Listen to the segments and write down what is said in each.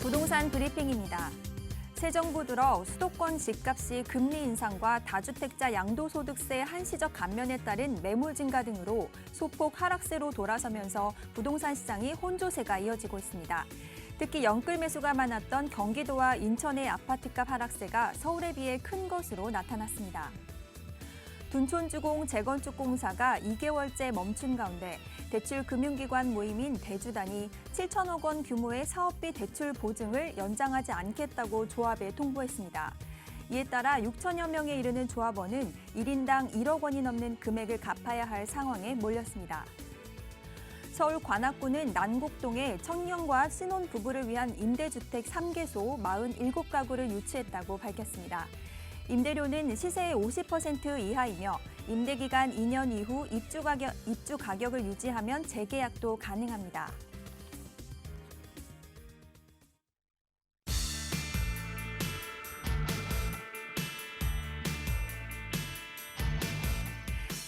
부동산 브리핑입니다. 새 정부 들어 수도권 집값이 금리 인상과 다주택자 양도소득세 한시적 감면에 따른 매물 증가 등으로 소폭 하락세로 돌아서면서 부동산 시장이 혼조세가 이어지고 있습니다. 특히 영끌 매수가 많았던 경기도와 인천의 아파트값 하락세가 서울에 비해 큰 것으로 나타났습니다. 둔촌주공 재건축 공사가 2개월째 멈춘 가운데 대출 금융기관 모임인 대주단이 7천억 원 규모의 사업비 대출 보증을 연장하지 않겠다고 조합에 통보했습니다. 이에 따라 6천여 명에 이르는 조합원은 1인당 1억 원이 넘는 금액을 갚아야 할 상황에 몰렸습니다. 서울 관악구는 난곡동에 청년과 신혼부부를 위한 임대주택 3개소 47가구를 유치했다고 밝혔습니다. 임대료는 시세의 50% 이하이며 임대기간 2년 이후 입주 가격을 유지하면 재계약도 가능합니다.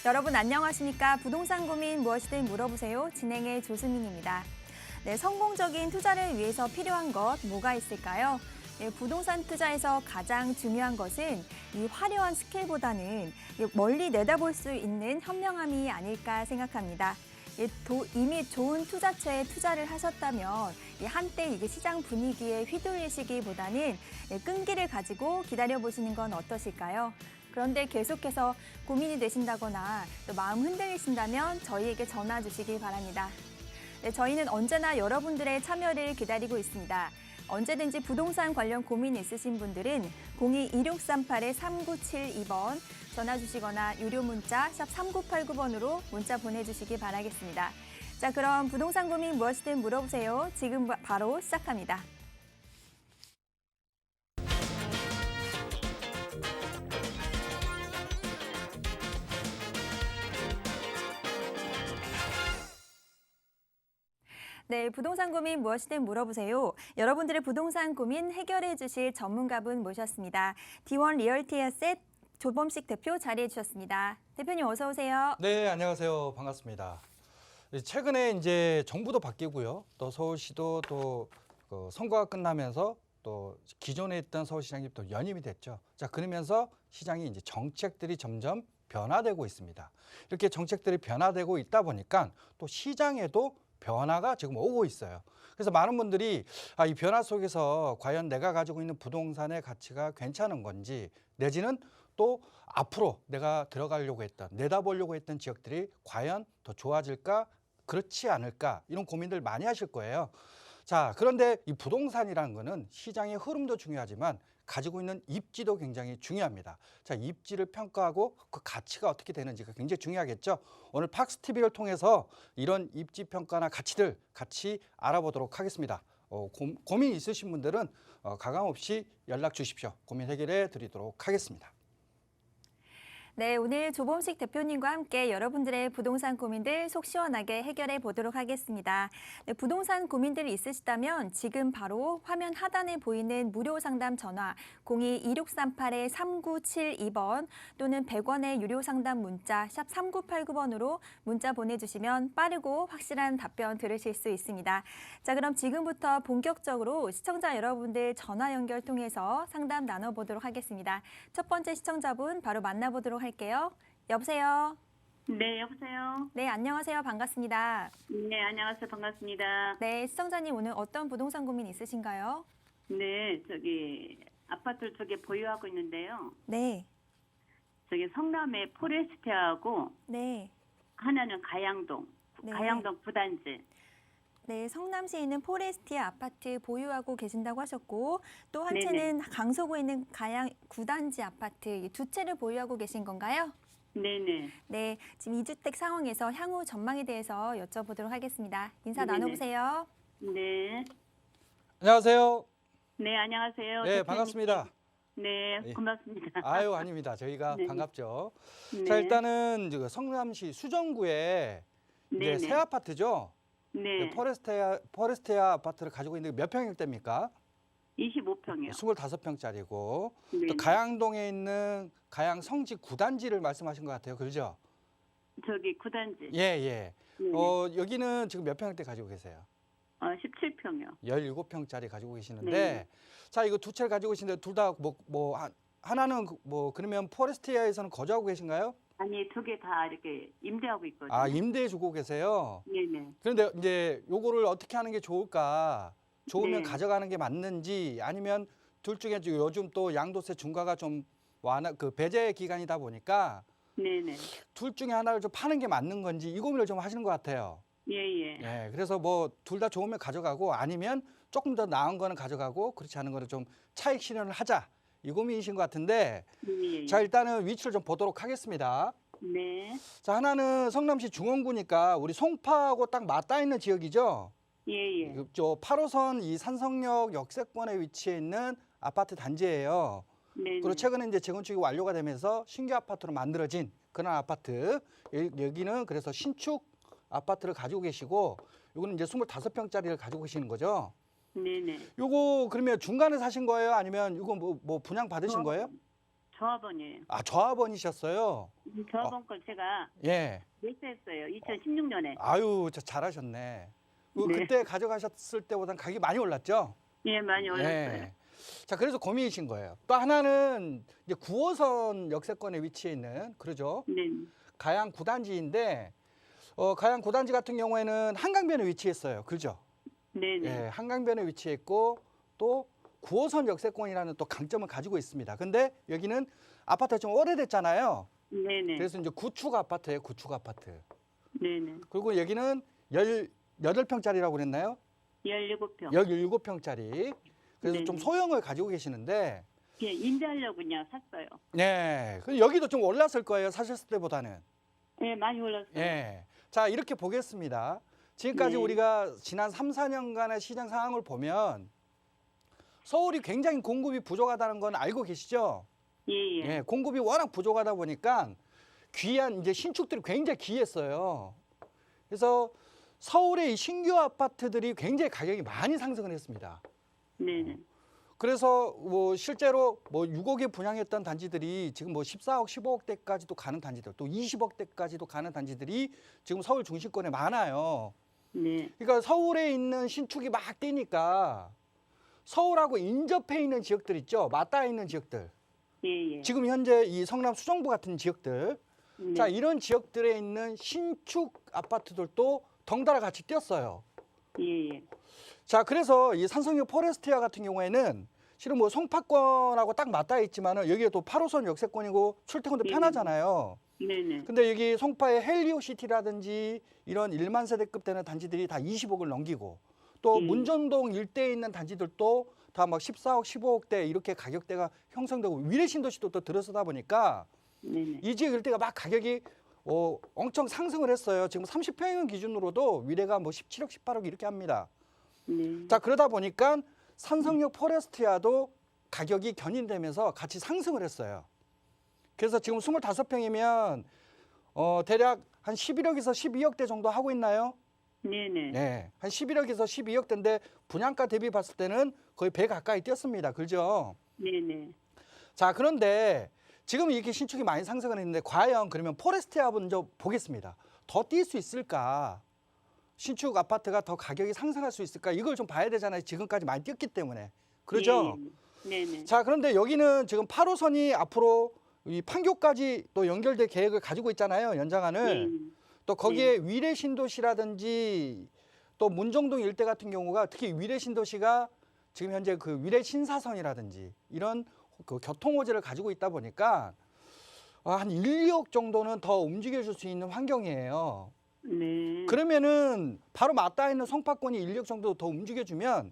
여러분 안녕하십니까? 부동산 고민 무엇이든 물어보세요. 진행의 조수민입니다. 네, 성공적인 투자를 위해서 필요한 것 뭐가 있을까요? 부동산 투자에서 가장 중요한 것은 이 화려한 스케일보다는 멀리 내다볼 수 있는 현명함이 아닐까 생각합니다. 이미 좋은 투자처에 투자를 하셨다면 한때 이게 시장 분위기에 휘둘리시기보다는 끈기를 가지고 기다려보시는 건 어떠실까요? 그런데 계속해서 고민이 되신다거나 또 마음 흔들리신다면 저희에게 전화 주시기 바랍니다. 네, 저희는 언제나 여러분들의 참여를 기다리고 있습니다. 언제든지 부동산 관련 고민 있으신 분들은 02-2638-3972번 전화 주시거나 유료 문자 샵 3989번으로 문자 보내주시기 바라겠습니다. 자, 그럼 부동산 고민 무엇이든 물어보세요. 지금 바로 시작합니다. 네, 부동산 고민 무엇이든 물어보세요. 여러분들의 부동산 고민 해결해 주실 전문가분 모셨습니다. D1 리얼티 어셋 조범식 대표 자리해 주셨습니다. 대표님 어서 오세요. 네, 안녕하세요. 반갑습니다. 최근에 이제 정부도 바뀌고요. 또 서울시도 또 선거가 끝나면서 또 기존에 있던 서울시장이 또 연임이 됐죠. 자, 그러면서 시장이 이제 정책들이 점점 변화되고 있습니다. 이렇게 정책들이 변화되고 있다 보니까 또 시장에도 변화가 지금 오고 있어요. 그래서 많은 분들이 이 변화 속에서 과연 내가 가지고 있는 부동산의 가치가 괜찮은 건지 내지는 또 앞으로 내가 들어가려고 했던, 내다보려고 했던 지역들이 과연 더 좋아질까, 그렇지 않을까 이런 고민들 많이 하실 거예요. 자, 그런데 이 부동산이라는 거는 시장의 흐름도 중요하지만 가지고 있는 입지도 굉장히 중요합니다. 자, 입지를 평가하고 그 가치가 어떻게 되는지가 굉장히 중요하겠죠. 오늘 팍스TV를 통해서 이런 입지 평가나 가치들 같이 알아보도록 하겠습니다. 고민 있으신 분들은 가감없이 연락 주십시오. 고민 해결해 드리도록 하겠습니다. 네, 오늘 조범식 대표님과 함께 여러분들의 부동산 고민들 속 시원하게 해결해 보도록 하겠습니다. 네, 부동산 고민들이 있으시다면 지금 바로 화면 하단에 보이는 무료 상담 전화 02-2638-3972번 또는 100원의 유료 상담 문자 샵 3989번으로 문자 보내주시면 빠르고 확실한 답변 들으실 수 있습니다. 자, 그럼 지금부터 본격적으로 시청자 여러분들 전화 연결 통해서 상담 나눠보도록 하겠습니다. 첫 번째 시청자분 바로 만나보도록 할게요. 여보세요? 네, 여보세요? 네, 안녕하세요. 반갑습니다. 네, 안녕하세요. 반갑습니다. 네, 시청자님 오늘 어떤 부동산 고민 있으신가요? 네, 아파트 쪽에 보유하고 있는데요. 네, 성남의 포레스트하고 네, 하나는 가양동, 네. 가양동 9단지. 네, 성남시에 있는 포레스티아 아파트 보유하고 계신다고 하셨고 또 한 네네. 채는 강서구에 있는 가양 9단지 아파트 이 두 채를 보유하고 계신 건가요? 네네. 네, 지금 2주택 상황에서 향후 전망에 대해서 여쭤보도록 하겠습니다. 인사 네네. 나눠보세요. 네. 안녕하세요. 네, 안녕하세요. 네, 대표님. 반갑습니다. 네, 예. 고맙습니다. 아유, 아닙니다. 저희가 네. 반갑죠. 네. 자, 일단은 성남시 수정구에 이제 네네. 새 아파트죠. 네. 포레스티아 아파트를 가지고 있는 게 몇 평일대입니까? 25평이요. 25평짜리고 네. 또 가양동에 있는 가양 성지 9단지를 말씀하신 것 같아요. 그렇죠? 9단지. 예, 예. 네네. 여기는 지금 몇 평일대 가지고 계세요? 17평이요. 17평짜리 가지고 계시는데 네. 자, 이거 두 채를 가지고 계시는데 둘 다 하나는 그러면 포레스티아에서는 거주하고 계신가요? 아니, 두 개 다 이렇게 임대하고 있거든요. 아, 임대해 주고 계세요. 네네. 그런데 이제 요거를 어떻게 하는 게 좋을까? 좋으면 네. 가져가는 게 맞는지 아니면 둘 중에 요즘 또 양도세 중과가 좀 배제 기간이다 보니까 네네. 둘 중에 하나를 좀 파는 게 맞는 건지 이 고민을 좀 하시는 것 같아요. 예예. 예, 그래서 뭐 둘 다 좋으면 가져가고 아니면 조금 더 나은 거는 가져가고 그렇지 않은 거는 좀 차익 실현을 하자 이 고민이신 것 같은데 예예. 자, 일단은 위치를 좀 보도록 하겠습니다. 네. 자, 하나는 성남시 중원구니까 우리 송파하고 딱 맞닿아 있는 지역이죠. 예예. 저 8호선 이 산성역 역세권에 위치해 있는 아파트 단지예요. 네네. 그리고 최근에 이제 재건축이 완료가 되면서 신규 아파트로 만들어진 그런 아파트. 여기는 그래서 신축 아파트를 가지고 계시고 요거는 이제 25평짜리를 가지고 계시는 거죠. 네네. 요거 그러면 중간에 사신 거예요? 아니면 이거 뭐 분양 받으신 거예요? 조합원이에요. 아, 조합원이셨어요. 조합원 걸 제가 예. 매수했어요. 2016년에. 아유, 잘하셨네. 그때 가져가셨을 때보다는 가격이 많이 올랐죠? 예, 많이 올랐어요. 예. 자, 그래서 고민이신 거예요. 또 하나는 이제 9호선 역세권에 위치해 있는 그러죠. 네. 가양 9단지인데 가양 9단지 같은 경우에는 한강변에 위치했어요. 그죠? 네네. 예, 한강변에 위치했고 또 9호선 역세권이라는 또 강점을 가지고 있습니다. 근데 여기는 아파트가 좀 오래됐잖아요. 네네. 그래서 이제 구축 아파트예요. 구축 아파트. 네네. 그리고 여기는 18평짜리라고 그랬나요? 17평. 17평짜리. 그래서 네네. 좀 소형을 가지고 계시는데 예, 임대하려고 그냥 샀어요. 네. 여기도 좀 올랐을 거예요. 사셨을 때보다는. 예, 많이 올랐어요. 예. 자, 이렇게 보겠습니다. 지금까지 네. 우리가 지난 3, 4년간의 시장 상황을 보면 서울이 굉장히 공급이 부족하다는 건 알고 계시죠? 예예. 예, 공급이 워낙 부족하다 보니까 귀한 이제 신축들이 굉장히 귀했어요. 그래서 서울의 이 신규 아파트들이 굉장히 가격이 많이 상승을 했습니다. 네네. 그래서 뭐 실제로 뭐 6억에 분양했던 단지들이 지금 뭐 14억, 15억대까지도 가는 단지들, 또 20억대까지도 가는 단지들이 지금 서울 중심권에 많아요. 네. 그러니까 서울에 있는 신축이 막 뛰니까 서울하고 인접해 있는 지역들 있죠, 맞닿아 있는 지역들. 예예. 지금 현재 이 성남 수정구 같은 지역들, 네. 자, 이런 지역들에 있는 신축 아파트들도 덩달아 같이 뛰었어요. 예예. 자, 그래서 이 산성역 포레스티아 같은 경우에는 실은 뭐 송파권하고 딱 맞닿아 있지만은 여기에 또 8호선 역세권이고 출퇴근도 네. 편하잖아요. 네네. 근데 여기 송파의 헬리오시티라든지 이런 1만 세대급 되는 단지들이 다 20억을 넘기고 또 문전동 일대에 있는 단지들도 다 막 14억, 15억대 이렇게 가격대가 형성되고 위례신도시도 또 들어서다 보니까 네네. 이 지역 일대가 막 가격이 엄청 상승을 했어요. 지금 30평형 기준으로도 위례가 뭐 17억, 18억 이렇게 합니다. 네. 자, 그러다 보니까 산성역 포레스티아도 가격이 견인되면서 같이 상승을 했어요. 그래서 지금 25평이면 대략 한 11억에서 12억대 정도 하고 있나요? 네네. 네, 한 11억에서 12억대인데 분양가 대비 봤을 때는 거의 배 가까이 뛰었습니다. 그죠? 네네. 자, 그런데 지금 이렇게 신축이 많이 상승을 했는데 과연 그러면 포레스티아 먼저 보겠습니다. 더 뛸 수 있을까? 신축 아파트가 더 가격이 상승할 수 있을까? 이걸 좀 봐야 되잖아요. 지금까지 많이 뛰었기 때문에. 그렇죠? 예. 네네. 자, 그런데 여기는 지금 8호선이 앞으로 이 판교까지 또 연결될 계획을 가지고 있잖아요. 연장안을. 또 거기에 위례 신도시라든지 또 문정동 일대 같은 경우가 특히 위례 신도시가 지금 현재 그 위례 신사선이라든지 이런 그 교통호재를 가지고 있다 보니까 한 1, 2억 정도는 더 움직여줄 수 있는 환경이에요. 네. 그러면은 바로 맞닿아 있는 송파권이 1, 2억 정도 더 움직여주면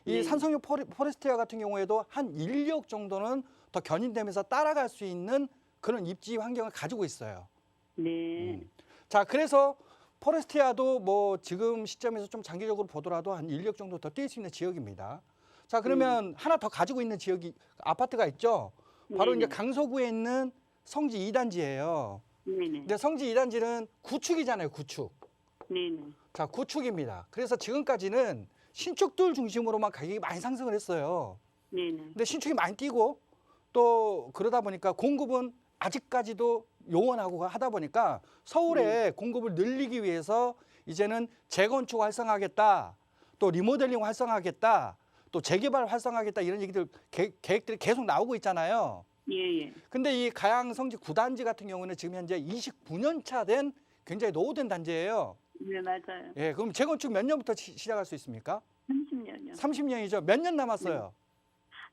이 네. 산성역 포레스티아 같은 경우에도 한 1, 2억 정도는 더 견인되면서 따라갈 수 있는 그런 입지 환경을 가지고 있어요. 네. 자, 그래서 포레스티아도 뭐 지금 시점에서 좀 장기적으로 보더라도 한 1억 정도 더 뛸 수 있는 지역입니다. 자, 그러면 하나 더 가지고 있는 지역이 아파트가 있죠. 바로 네네. 이제 강서구에 있는 성지 2단지예요. 네네. 근데 성지 2단지는 구축이잖아요, 구축. 네네. 자, 구축입니다. 그래서 지금까지는 신축들 중심으로만 가격이 많이 상승을 했어요. 네네. 근데 신축이 많이 뛰고 또 그러다 보니까 공급은 아직까지도 요원하고 하다 보니까 서울에 공급을 늘리기 위해서 이제는 재건축 활성화하겠다. 또 리모델링 활성화하겠다, 또 재개발 활성화하겠다 이런 얘기들 계획들이 계속 나오고 있잖아요. 예, 예. 근데 이 가양 성지 9단지 같은 경우는 지금 현재 29년 차 된 굉장히 노후된 단지예요. 네, 맞아요. 예, 그럼 재건축 몇 년부터 시작할 수 있습니까? 30년이요. 30년이죠. 몇 년 남았어요?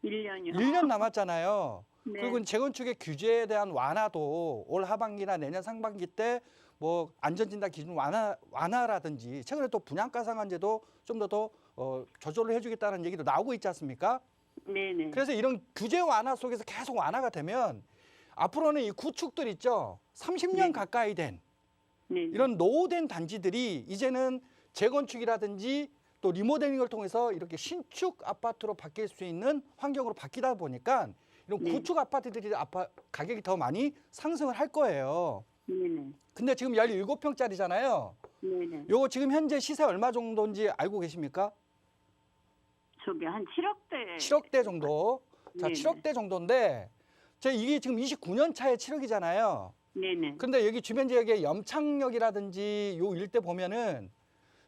1년이요. 1년 남았잖아요. 네. 그리고 재건축의 규제에 대한 완화도 올 하반기나 내년 상반기 때 뭐 안전진단 기준 완화라든지 최근에 또 분양가 상한제도 좀 더 조절을 해주겠다는 얘기도 나오고 있지 않습니까? 네, 네. 그래서 이런 규제 완화 속에서 계속 완화가 되면 앞으로는 이 구축들 있죠. 30년 네. 가까이 된 네. 이런 노후된 단지들이 이제는 재건축이라든지 또 리모델링을 통해서 이렇게 신축 아파트로 바뀔 수 있는 환경으로 바뀌다 보니까 이런 네. 구축 아파트들이 가격이 더 많이 상승을 할 거예요. 네, 네. 근데 지금 17평짜리잖아요. 네, 네. 요거 지금 현재 시세 얼마 정도인지 알고 계십니까? 저기 한 7억대. 7억대 정도. 자, 네네. 7억대 정도인데 이게 지금 29년 차에 7억이잖아요. 네, 네. 그런데 여기 주변 지역의 염창역이라든지 요 일대 보면은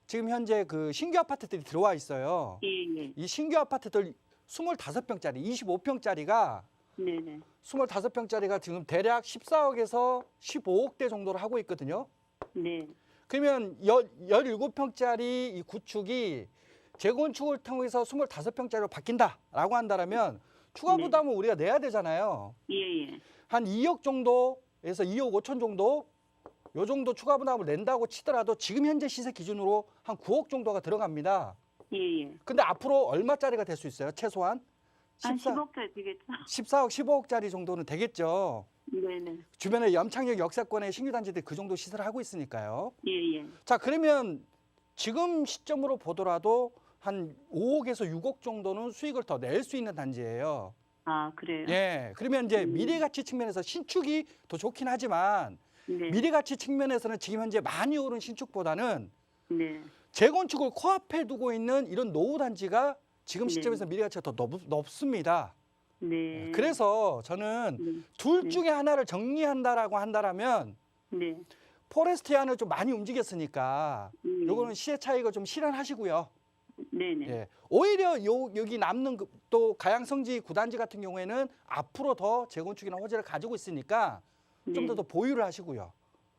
지금 현재 그 신규 아파트들이 들어와 있어요. 예, 예. 이 신규 아파트들 25평짜리, 25평짜리가 네, 네. 25평짜리가 지금 대략 14억에서 15억대 정도를 하고 있거든요. 네. 그러면 17평짜리 이 구축이 재건축을 통해서 25평짜리로 바뀐다라고 한다면 추가 네. 부담은 우리가 내야 되잖아요. 예, 예. 한 2억 정도에서 2억 5천 정도 요 정도 추가 부담을 낸다고 치더라도 지금 현재 시세 기준으로 한 9억 정도가 들어갑니다. 예, 예. 근데 앞으로 얼마짜리가 될 수 있어요? 최소한 한 10억대 되겠죠? 14억, 15억짜리 정도는 되겠죠. 네, 네. 주변에 염창역 역사권의 신규 단지들이 그 정도 시세를 하고 있으니까요. 예, 예. 자, 그러면 지금 시점으로 보더라도 한 5억에서 6억 정도는 수익을 더 낼 수 있는 단지예요. 아, 그래요? 예. 그러면 이제 미래 가치 측면에서 신축이 더 좋긴 하지만 네. 미래 가치 측면에서는 지금 현재 많이 오른 신축보다는 네. 재건축을 코앞에 두고 있는 이런 노후 단지가 지금 네. 시점에서 미래 가치가 더 높습니다. 네. 그래서 저는 네. 둘 네. 중에 하나를 정리한다라고 한다면 네. 포레스티안을 좀 많이 움직였으니까 네. 요거는 시세 차익을 좀 실현하시고요. 네, 네. 예. 오히려 여기 남는 또 가양성지 9단지 같은 경우에는 앞으로 더 재건축이나 호재를 가지고 있으니까 좀 더 보유를 하시고요.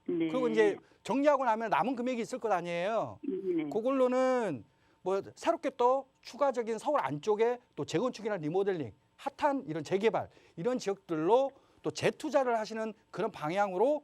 네. 그리고 이제 정리하고 나면 남은 금액이 있을 것 아니에요. 네. 그걸로는 뭐 새롭게 또 추가적인 서울 안쪽에 또 재건축이나 리모델링, 핫한 이런 재개발 이런 지역들로 또 재투자를 하시는 그런 방향으로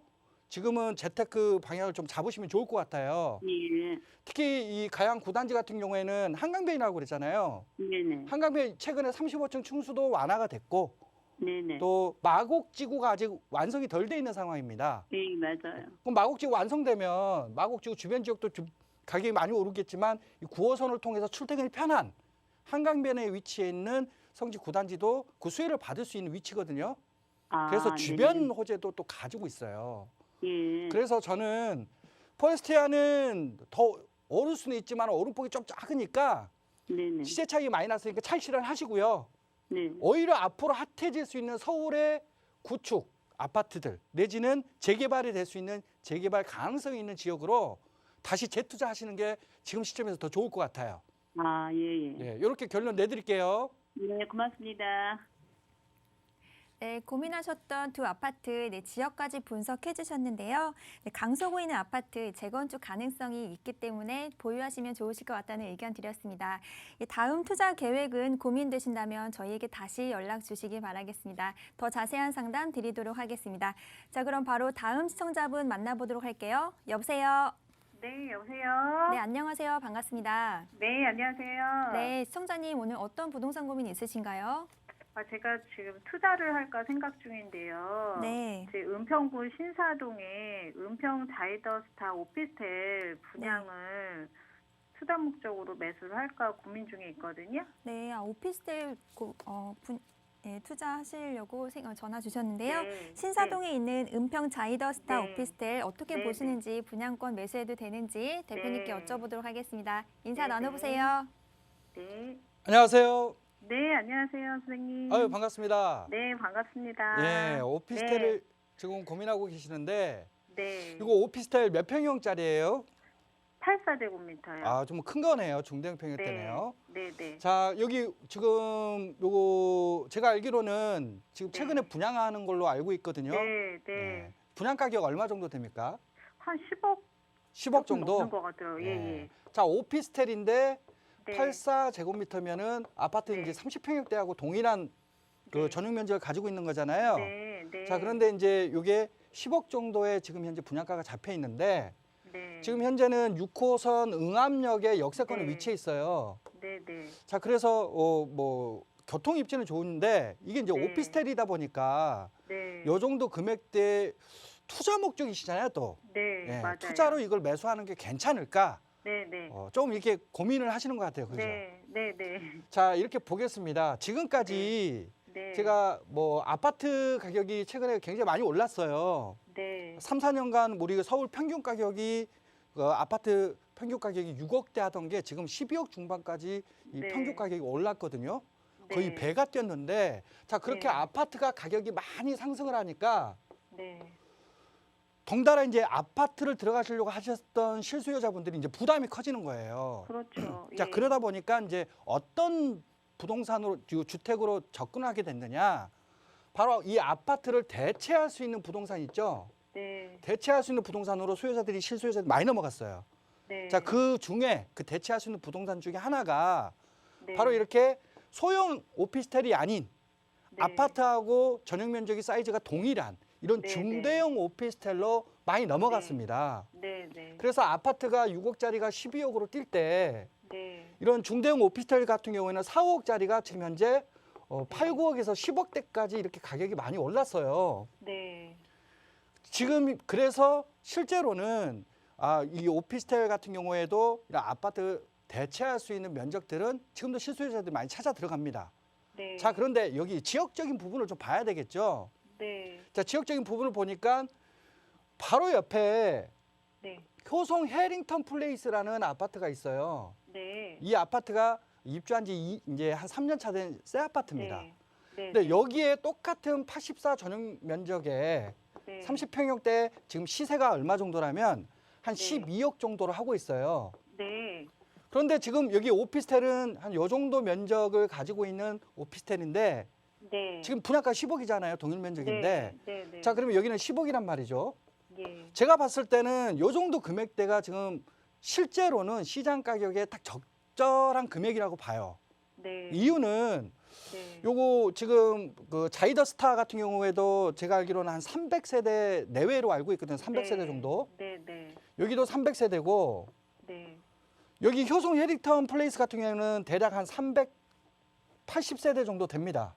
지금은 재테크 방향을 좀 잡으시면 좋을 것 같아요. 예. 특히 이 가양 9단지 같은 경우에는 한강변이라고 그랬잖아요. 네, 네. 한강변 최근에 35층 충수도 완화가 됐고 네, 네. 또 마곡지구가 아직 완성이 덜 돼 있는 상황입니다. 예, 맞아요. 그럼 마곡지구 완성되면 마곡지구 주변 지역도 좀 가격이 많이 오르겠지만 이 9호선을 통해서 출퇴근이 편한 한강변에 위치해 있는 성지 9단지도 그 수혜를 받을 수 있는 위치거든요. 아, 그래서 주변 네네. 호재도 또 가지고 있어요. 예. 그래서 저는 포레스티아는 더 오를 수는 있지만 오름폭이 좀 작으니까 네네. 시세 차익이 많이 났으니까 차익 실현하시고요. 네. 오히려 앞으로 핫해질 수 있는 서울의 구축 아파트들 내지는 재개발이 될 수 있는 재개발 가능성이 있는 지역으로 다시 재투자하시는 게 지금 시점에서 더 좋을 것 같아요. 아, 예, 예. 예, 이렇게 결론 내드릴게요. 네, 고맙습니다. 네, 고민하셨던 두 아파트 지역까지 분석해 주셨는데요. 강서구에 있는 아파트 재건축 가능성이 있기 때문에 보유하시면 좋으실 것 같다는 의견 드렸습니다. 다음 투자 계획은 고민되신다면 저희에게 다시 연락 주시기 바라겠습니다. 더 자세한 상담 드리도록 하겠습니다. 자, 그럼 바로 다음 시청자분 만나보도록 할게요. 여보세요. 네, 여보세요? 네, 안녕하세요. 반갑습니다. 네, 안녕하세요. 네, 시청자님 오늘 어떤 부동산 고민 있으신가요? 제가 지금 투자를 할까 생각 중인데요. 네. 제 은평구 신사동에 은평 자이더스타 오피스텔 분양을 투자 목적으로 매수를 할까 고민 중에 있거든요. 네, 오피스텔 투자하시려고 전화 주셨는데요. 네, 신사동에 있는 은평 자이더스타 네. 오피스텔 어떻게 네, 보시는지 분양권 매수해도 되는지 대표님께 네. 여쭤보도록 하겠습니다. 인사 네, 나눠보세요. 네. 안녕하세요. 네, 안녕하세요, 선생님. 아유, 반갑습니다. 네, 반갑습니다. 예, 오피스텔을 지금 고민하고 계시는데 네. 이거 오피스텔 몇 평형짜리예요? 84제곱미터요. 아, 좀 큰 거네요. 중대형 평형대네요. 네, 네. 자, 여기 지금 요거 제가 알기로는 지금 최근에 네. 분양하는 걸로 알고 있거든요. 네, 네. 예. 분양 가격 얼마 정도 됩니까? 한 10억 10억 조금 정도? 넘는 것 같아요. 예, 예. 자, 오피스텔인데 네. 84제곱미터면은 아파트 네. 이제 30평형대하고 동일한 그 네. 전용 면적을 가지고 있는 거잖아요. 네, 네. 자, 그런데 이제 요게 10억 정도의 지금 현재 분양가가 잡혀 있는데 네. 지금 현재는 6호선 응암역에 역세권에 네. 위치해 있어요. 네, 네. 자, 그래서 뭐 교통 입지는 좋은데 이게 이제 네. 오피스텔이다 보니까 네. 요 정도 금액대 투자 목적이시잖아요, 또. 네, 예, 맞아요. 투자로 이걸 매수하는 게 괜찮을까? 네, 네. 좀 이렇게 고민을 하시는 것 같아요, 그죠? 네, 네, 네. 자, 이렇게 보겠습니다. 지금까지 네. 제가 뭐 아파트 가격이 최근에 굉장히 많이 올랐어요. 네. 3, 4년간 우리 서울 평균 가격이 아파트 평균 가격이 6억대 하던 게 지금 12억 중반까지 이 네. 평균 가격이 올랐거든요. 거의 네. 배가 뛰었는데 자, 그렇게 네. 아파트가 가격이 많이 상승을 하니까 네. 덩달아 이제 아파트를 들어가시려고 하셨던 실수요자분들이 이제 부담이 커지는 거예요. 그렇죠. 자, 예. 그러다 보니까 이제 어떤 부동산으로 주택으로 접근하게 됐느냐? 바로 이 아파트를 대체할 수 있는 부동산 있죠. 네. 대체할 수 있는 부동산으로 실수요자들이 많이 넘어갔어요. 네. 자, 그 중에 그 대체할 수 있는 부동산 중에 하나가 네. 바로 이렇게 소형 오피스텔이 아닌 네. 아파트하고 전용 면적이 사이즈가 동일한 이런 네, 중대형 오피스텔로 많이 넘어갔습니다. 네, 네. 그래서 아파트가 6억짜리가 12억으로 뛸 때 네. 이런 중대형 오피스텔 같은 경우에는 4, 5억짜리가 지금 현재 8, 9억에서 10억대까지 이렇게 가격이 많이 올랐어요. 네. 지금 그래서 실제로는 이 오피스텔 같은 경우에도 이런 아파트 대체할 수 있는 면적들은 지금도 실수요자들이 많이 찾아 들어갑니다. 네. 자, 그런데 여기 지역적인 부분을 좀 봐야 되겠죠. 네. 자, 지역적인 부분을 보니까 바로 옆에 네. 효성 해링턴 플레이스라는 아파트가 있어요. 네. 이 아파트가 입주한 지 이제 한 3년 차 된 새 아파트입니다. 네. 네. 근데 여기에 똑같은 84 전용 면적에 네. 30평형대 지금 시세가 얼마 정도라면 한 네. 12억 정도로 하고 있어요. 네. 그런데 지금 여기 오피스텔은 한 요 정도 면적을 가지고 있는 오피스텔인데 네. 지금 분양가 10억이잖아요. 동일 면적인데. 네. 네. 자, 그러면 여기는 10억이란 말이죠. 예. 제가 봤을 때는 요 정도 금액대가 지금 실제로는 시장 가격에 딱 적절한 금액이라고 봐요. 네. 이유는 네. 요거 지금 그 자이더스타 같은 경우에도 제가 알기로는 한 300세대 내외로 알고 있거든요. 300세대 정도. 네. 네. 여기도 300세대고 네. 여기 효성 해리턴 플레이스 같은 경우는 대략 한 380세대 정도 됩니다.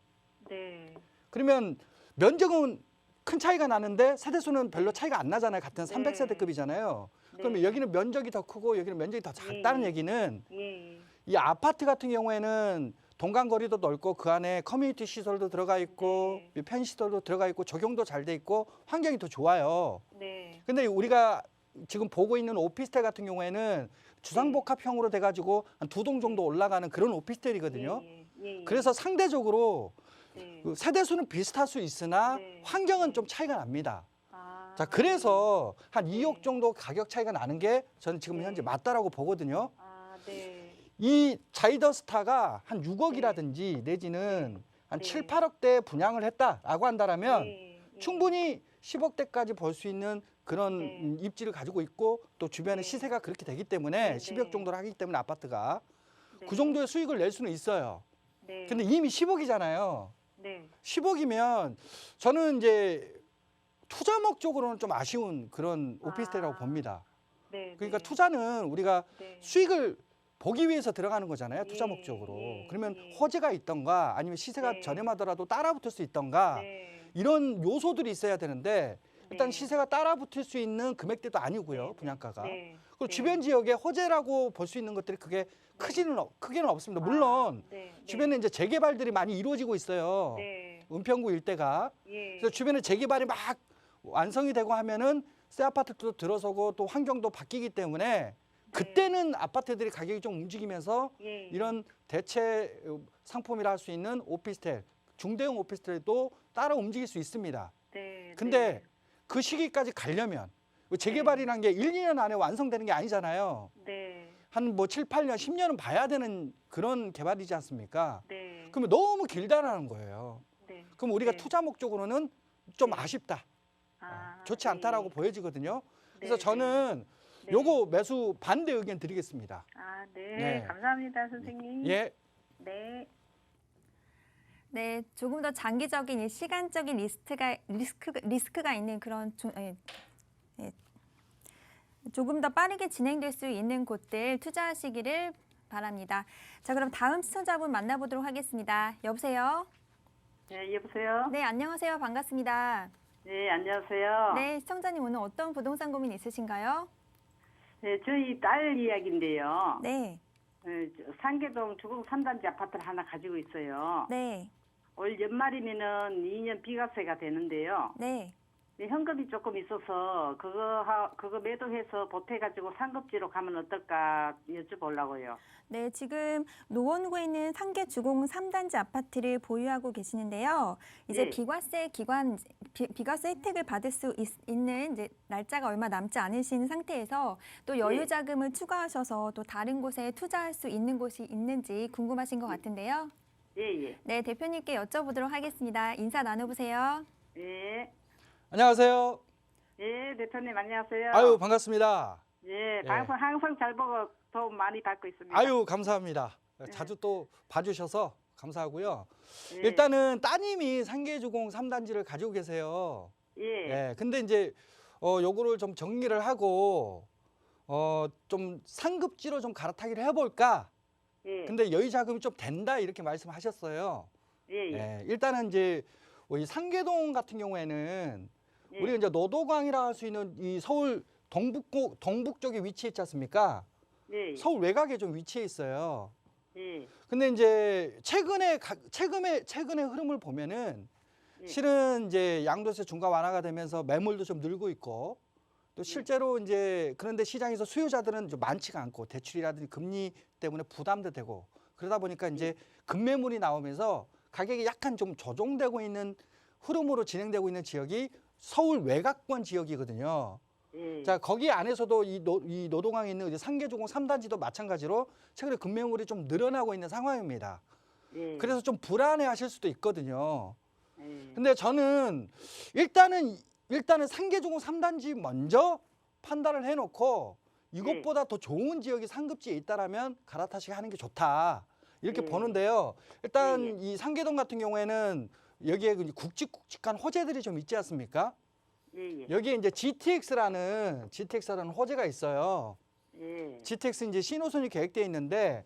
네. 그러면 면적은 큰 차이가 나는데 세대수는 별로 차이가 안 나잖아요. 같은 네. 300세대급이잖아요. 그러면 네. 여기는 면적이 더 크고 여기는 면적이 더 작다는 예. 얘기는 예. 이 아파트 같은 경우에는 동간거리도 넓고 그 안에 커뮤니티 시설도 들어가 있고 편의 시설도 들어가 있고 조경도 잘 돼 있고 환경이 더 좋아요. 네. 근데 우리가 지금 보고 있는 오피스텔 같은 경우에는 주상복합형으로 돼가지고 한 2동 정도 올라가는 그런 오피스텔이거든요. 예. 그래서 상대적으로 네. 그 세대수는 비슷할 수 있으나 네. 환경은 네. 좀 차이가 납니다. 아. 자, 그래서 한 네. 2억 정도 가격 차이가 나는 게 저는 지금 네. 현재 맞다라고 보거든요. 아, 네. 이 자이더스타가 한 6억이라든지 내지는 한 네. 7, 8억대 분양을 했다라고 한다면 예. 충분히 10억대까지 벌 수 있는 그런 네. 입지를 가지고 있고 또 주변에 네. 시세가 그렇게 되기 때문에 네. 10억 정도를 하기 때문에 아파트가 네. 그 정도의 수익을 낼 수는 있어요. 네. 근데 이미 10억이잖아요. 네. 10억이면 저는 이제 투자 목적으로는 좀 아쉬운 그런 오피스텔이라고 봅니다. 네. 그러니까 네. 투자는 우리가 네. 수익을 보기 위해서 들어가는 거잖아요. 투자 예, 목적으로. 예, 그러면 예. 호재가 있던가 아니면 시세가 네. 저렴하더라도 따라붙을 수 있던가 네. 이런 요소들이 있어야 되는데 일단 네. 시세가 따라붙을 수 있는 금액대도 아니고요. 네. 분양가가. 네. 그리고 네. 주변 지역에 호재라고 볼 수 있는 것들이 그게 크게는 없습니다. 물론 아, 네. 주변에 이제 재개발들이 많이 이루어지고 있어요. 네. 은평구 일대가. 예. 그래서 주변에 재개발이 막 완성이 되고 하면은 새 아파트도 들어서고 또 환경도 바뀌기 때문에 그때는 아파트들이 가격이 좀 움직이면서 예. 이런 대체 상품이라 할 수 있는 오피스텔, 중대형 오피스텔도 따라 움직일 수 있습니다. 네. 근데 네. 그 시기까지 가려면 재개발이라는 게 1, 2년 안에 완성되는 게 아니잖아요. 네. 한 뭐 7, 8년, 10년은 봐야 되는 그런 개발이지 않습니까? 네. 그러면 너무 길다라는 거예요. 네. 그럼 우리가 네. 투자 목적으로는 좀 네. 아쉽다. 아, 좋지 예, 않다라고 예. 보여지거든요. 그래서 네, 저는 네. 요거 매수 반대 의견 드리겠습니다. 아, 네. 네. 감사합니다, 선생님. 예. 네. 네, 조금 더 장기적인 이 시간적인 리스크가 있는 그런 조금 더 빠르게 진행될 수 있는 곳들 투자하시기를 바랍니다. 자, 그럼 다음 시청자분 만나보도록 하겠습니다. 여보세요? 네, 여보세요? 네, 안녕하세요. 반갑습니다. 네, 안녕하세요. 네, 시청자님 오늘 어떤 부동산 고민 있으신가요? 네, 저희 딸 이야기인데요. 네, 상계동 주공 3단지 아파트를 하나 가지고 있어요. 네, 올 연말이면은 2년 비과세가 되는데요. 네. 네, 현금이 조금 있어서 그거 매도해서 보태가지고 상급지로 가면 어떨까 여쭤보려고요. 네, 지금 노원구에 있는 상계 주공 3단지 아파트를 보유하고 계시는데요. 이제 네. 비과세 혜택을 받을 수 있는 이제 날짜가 얼마 남지 않으신 상태에서 또 여유 네. 자금을 추가하셔서 또 다른 곳에 투자할 수 있는 곳이 있는지 궁금하신 것 같은데요. 예, 예. 네, 대표님께 여쭤보도록 하겠습니다. 인사 나눠보세요. 예. 안녕하세요. 예, 대표님 안녕하세요. 아유, 반갑습니다. 예, 예. 방송 항상 잘 보고 도움 많이 받고 있습니다. 아유, 감사합니다. 네. 자주 또 봐주셔서 감사하고요. 예. 일단은 따님이 상계주공 3단지를 가지고 계세요. 예. 예. 근데 이제 요거를 좀 정리를 하고 좀 상급지로 좀 갈아타기를 해볼까. 예. 근데 여유 자금이 좀 된다 이렇게 말씀하셨어요. 예, 예. 예. 일단은 이제 이 상계동 같은 경우에는 예. 우리가 이제 노도강이라 할 수 있는 이 서울 동북 쪽에 위치해 있지 않습니까? 예. 서울 외곽에 좀 위치해 있어요. 예. 근데 이제 최근의 흐름을 보면은 예. 실은 이제 양도세 중과 완화가 되면서 매물도 좀 늘고 있고 또 실제로 이제 그런데 시장에서 수요자들은 좀 많지가 않고 대출이라든지 금리 때문에 부담도 되고 그러다 보니까 이제 급매물이 나오면서 가격이 약간 좀 조정되고 있는 흐름으로 진행되고 있는 지역이 서울 외곽권 지역이거든요. 예. 자, 거기 안에서도 이 노동항에 있는 이제 상계주공 3단지도 마찬가지로 최근에 급매물이 좀 늘어나고 있는 상황입니다. 예. 그래서 좀 불안해 하실 수도 있거든요. 예. 근데 저는 일단은 상계주공 3단지 먼저 판단을 해놓고 이것보다 더 좋은 지역이 상급지에 있다라면 갈아타시기 하는 게 좋다. 이렇게 예. 보는데요. 일단 예, 예. 이 상계동 같은 경우에는 여기에 굵직굵직한 호재들이 좀 있지 않습니까? 예. 예. 여기에 이제 GTX라는 호재가 있어요. 예. GTX 이제 신호선이 계획되어 있는데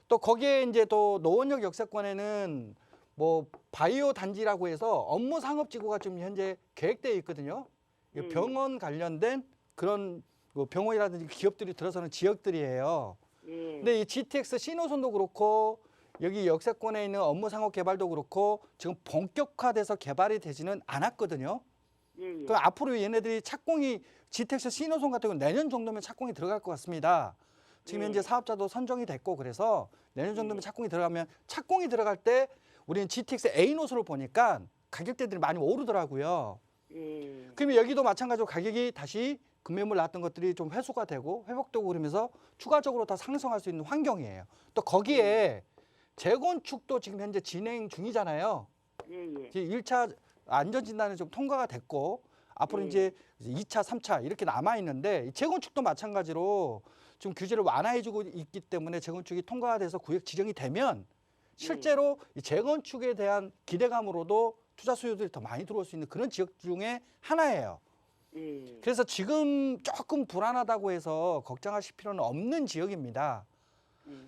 또 거기에 이제 또 노원역 역세권에는 뭐 바이오 단지라고 해서 업무 상업지구가 좀 현재 계획되어 있거든요. 이거 병원 관련된 그런 뭐 병원이라든지 기업들이 들어서는 지역들이에요. 예. 근데 이 GTX 신호선도 그렇고 여기 역세권에 있는 업무 상업 개발도 그렇고 지금 본격화돼서 개발이 되지는 않았거든요. 예. 예. 그 앞으로 얘네들이 착공이 GTX 신호선 같은 경우 내년 정도면 착공이 들어갈 것 같습니다. 지금 예. 현재 사업자도 선정이 됐고 그래서 내년 정도면 예. 착공이 들어가면 착공이 들어갈 때 우리는 GTX A 노선을 보니까 가격대들이 많이 오르더라고요. 예. 그러면 여기도 마찬가지로 가격이 다시 급매물 나왔던 것들이 좀 회수가 되고 회복되고 그러면서 추가적으로 다 상승할 수 있는 환경이에요. 또 거기에 재건축도 지금 현재 진행 중이잖아요. 예. 예. 이제 1차 안전진단이 좀 통과가 됐고 앞으로 예. 이제 2차, 3차 이렇게 남아 있는데 재건축도 마찬가지로 좀 규제를 완화해주고 있기 때문에 재건축이 통과가 돼서 구역 지정이 되면 실제로 이 재건축에 대한 기대감으로도 투자 수요들이 더 많이 들어올 수 있는 그런 지역 중에 하나예요. 예. 그래서 지금 조금 불안하다고 해서 걱정하실 필요는 없는 지역입니다.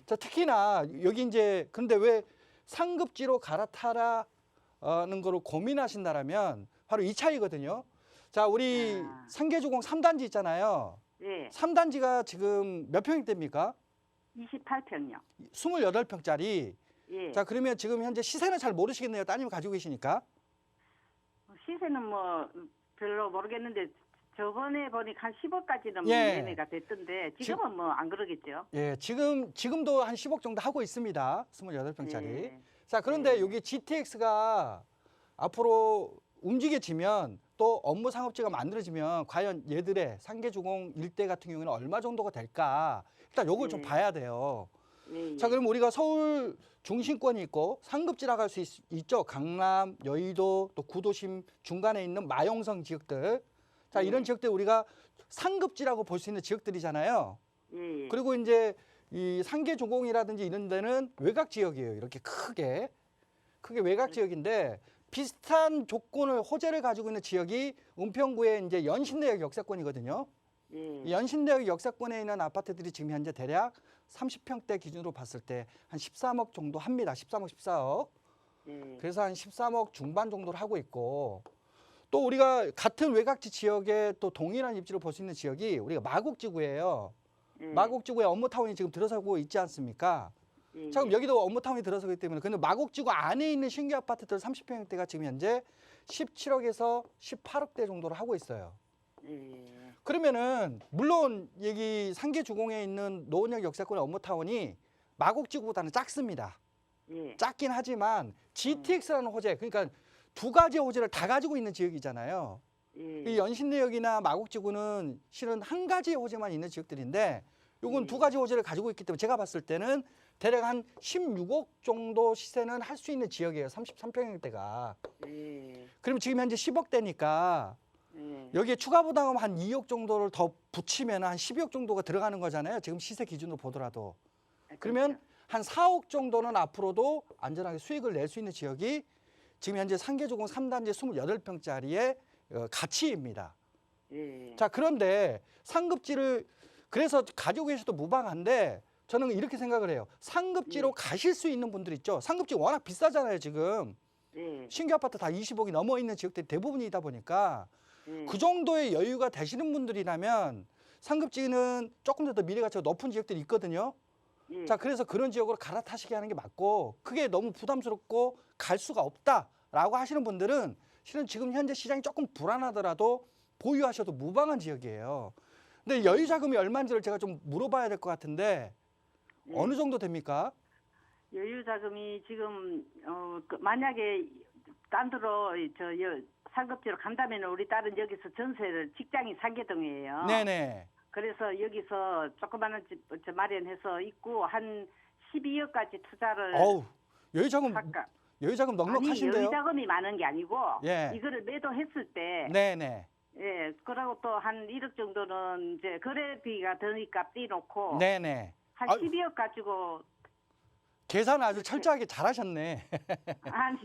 자, 특히나 여기 이제 그런데 왜 상급지로 갈아타라는 거를 고민하신다라면 바로 이 차이거든요. 자, 우리 아. 상계주공 3단지 있잖아요. 예. 3단지가 지금 몇 평대입니까? 28평요. 28평짜리. 예. 자, 그러면 지금 현재 시세는 잘 모르시겠네요. 따님 가지고 계시니까. 시세는 뭐 별로 모르겠는데 저번에 보니까 한 10억까지는 예. 매매가 됐던데 지금은 뭐 안 그러겠죠. 예, 지금도 한 10억 정도 하고 있습니다. 28평짜리. 예. 자, 그런데 예. 여기 GTX가 앞으로 움직여지면 또 업무 상업지가 만들어지면 과연 얘들의 상계주공 일대 같은 경우에는 얼마 정도가 될까? 일단 요걸 좀 네. 봐야 돼요. 예, 자, 그럼 우리가 서울 중심권이 있고 상급지라고 할 수 있죠. 강남, 여의도, 또 구도심 중간에 있는 마용성 지역들. 자, 이런 지역들 우리가 상급지라고 볼 수 있는 지역들이잖아요. 예, 그리고 이제 이 상계조공이라든지 이런 데는 외곽 지역이에요. 이렇게 크게 외곽 지역인데 비슷한 조건을 호재를 가지고 있는 지역이 은평구의 이제 연신내역 역세권이거든요. 예, 이 연신내역 역세권에 있는 아파트들이 지금 현재 대략 30평대 기준으로 봤을 때 한 13억 정도 합니다. 13억, 14억. 예, 그래서 한 13억 중반 정도를 하고 있고 또 우리가 같은 외곽지 지역에 또 동일한 입지를 볼 수 있는 지역이 우리가 마곡지구예요. 예, 마곡지구에 업무타운이 지금 들어서고 있지 않습니까? 예, 자, 그럼 여기도 업무타운이 들어서기 때문에 근데 마곡지구 안에 있는 신규 아파트들 30평대가 지금 현재 17억에서 18억대 정도를 하고 있어요. 예, 그러면은 물론 여기 상계주공에 있는 노원역 역세권의 업무타운이 마곡지구보다는 작습니다. 예, 작긴 하지만 GTX라는 호재, 그러니까 두 가지 호재를 다 가지고 있는 지역이잖아요. 이 예, 연신내역이나 마곡지구는 실은 한 가지의 호재만 있는 지역들인데 요건 두 가지 호재를 가지고 있기 때문에 제가 봤을 때는 대략 한 16억 정도 시세는 할 수 있는 지역이에요. 33평형대가. 예, 그럼 지금 현재 10억대니까 예, 여기에 추가 부담금 한 2억 정도를 더 붙이면 한 12억 정도가 들어가는 거잖아요. 지금 시세 기준으로 보더라도. 그러면 한 4억 정도는 앞으로도 안전하게 수익을 낼 수 있는 지역이 지금 현재 상계조공 3단지 28평짜리의 가치입니다. 예, 자, 그런데 상급지를 그래서 가지고 계셔도 무방한데 저는 이렇게 생각을 해요. 상급지로 가실 수 있는 분들 있죠. 상급지 워낙 비싸잖아요, 지금. 예, 신규 아파트 다 20억이 넘어 있는 지역들이 대부분이다 보니까 예, 그 정도의 여유가 되시는 분들이라면 상급지는 조금 더 미래 가치가 높은 지역들이 있거든요. 예, 자, 그래서 그런 지역으로 갈아타시게 하는 게 맞고 그게 너무 부담스럽고 갈 수가 없다라고 하시는 분들은 실은 지금 현재 시장이 조금 불안하더라도 보유하셔도 무방한 지역이에요. 근데 여유 자금이 얼마인지를 제가 좀 물어봐야 될 것 같은데 어느 정도 됩니까? 여유 자금이 지금 만약에 딴 데로 상급지로 간다면 우리 딸은 여기서 전세를 직장이 상계동이에요. 네네. 그래서 여기서 조그마한 집 마련해서 있고 한 12억까지 투자를 어우, 여유 자금 할까? 여유 자금 아니 넉넉하신데요? 여유 자금이 많은 게 아니고 예. 이거를 매도했을 때 네네. 예, 그러고 또 한 1억 정도는 이제 거래비가 드니까 떼놓고 네네. 한 아유. 12억 가지고 계산 아주 철저하게 잘하셨네. 아니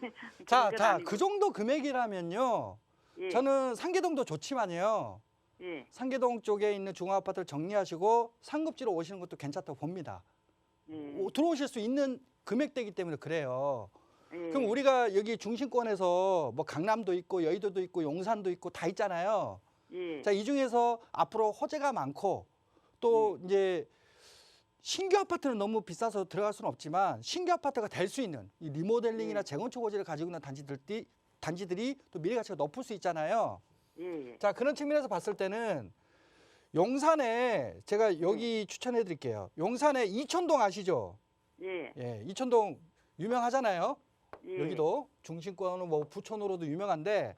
자, 그건 자, 아니고. 그 정도 금액이라면요. 예, 저는 상계동도 좋지만요. 예, 상계동 쪽에 있는 중앙아파트를 정리하시고 상급지로 오시는 것도 괜찮다고 봅니다. 예, 들어오실 수 있는 금액대이기 때문에 그래요. 예, 그럼 우리가 여기 중심권에서 뭐 강남도 있고 여의도도 있고 용산도 있고 다 있잖아요. 예, 자, 이 중에서 앞으로 호재가 많고 또 이제 신규 아파트는 너무 비싸서 들어갈 수는 없지만 신규 아파트가 될 수 있는 이 리모델링이나 재건축 호재를 가지고 있는 단지들이 또 미래 가치가 높을 수 있잖아요. 예, 자, 그런 측면에서 봤을 때는 용산에 제가 여기 추천해 드릴게요. 용산에 이천동 아시죠? 예, 예, 이천동 유명하잖아요. 예, 여기도 중심권은 뭐 부촌으로도 유명한데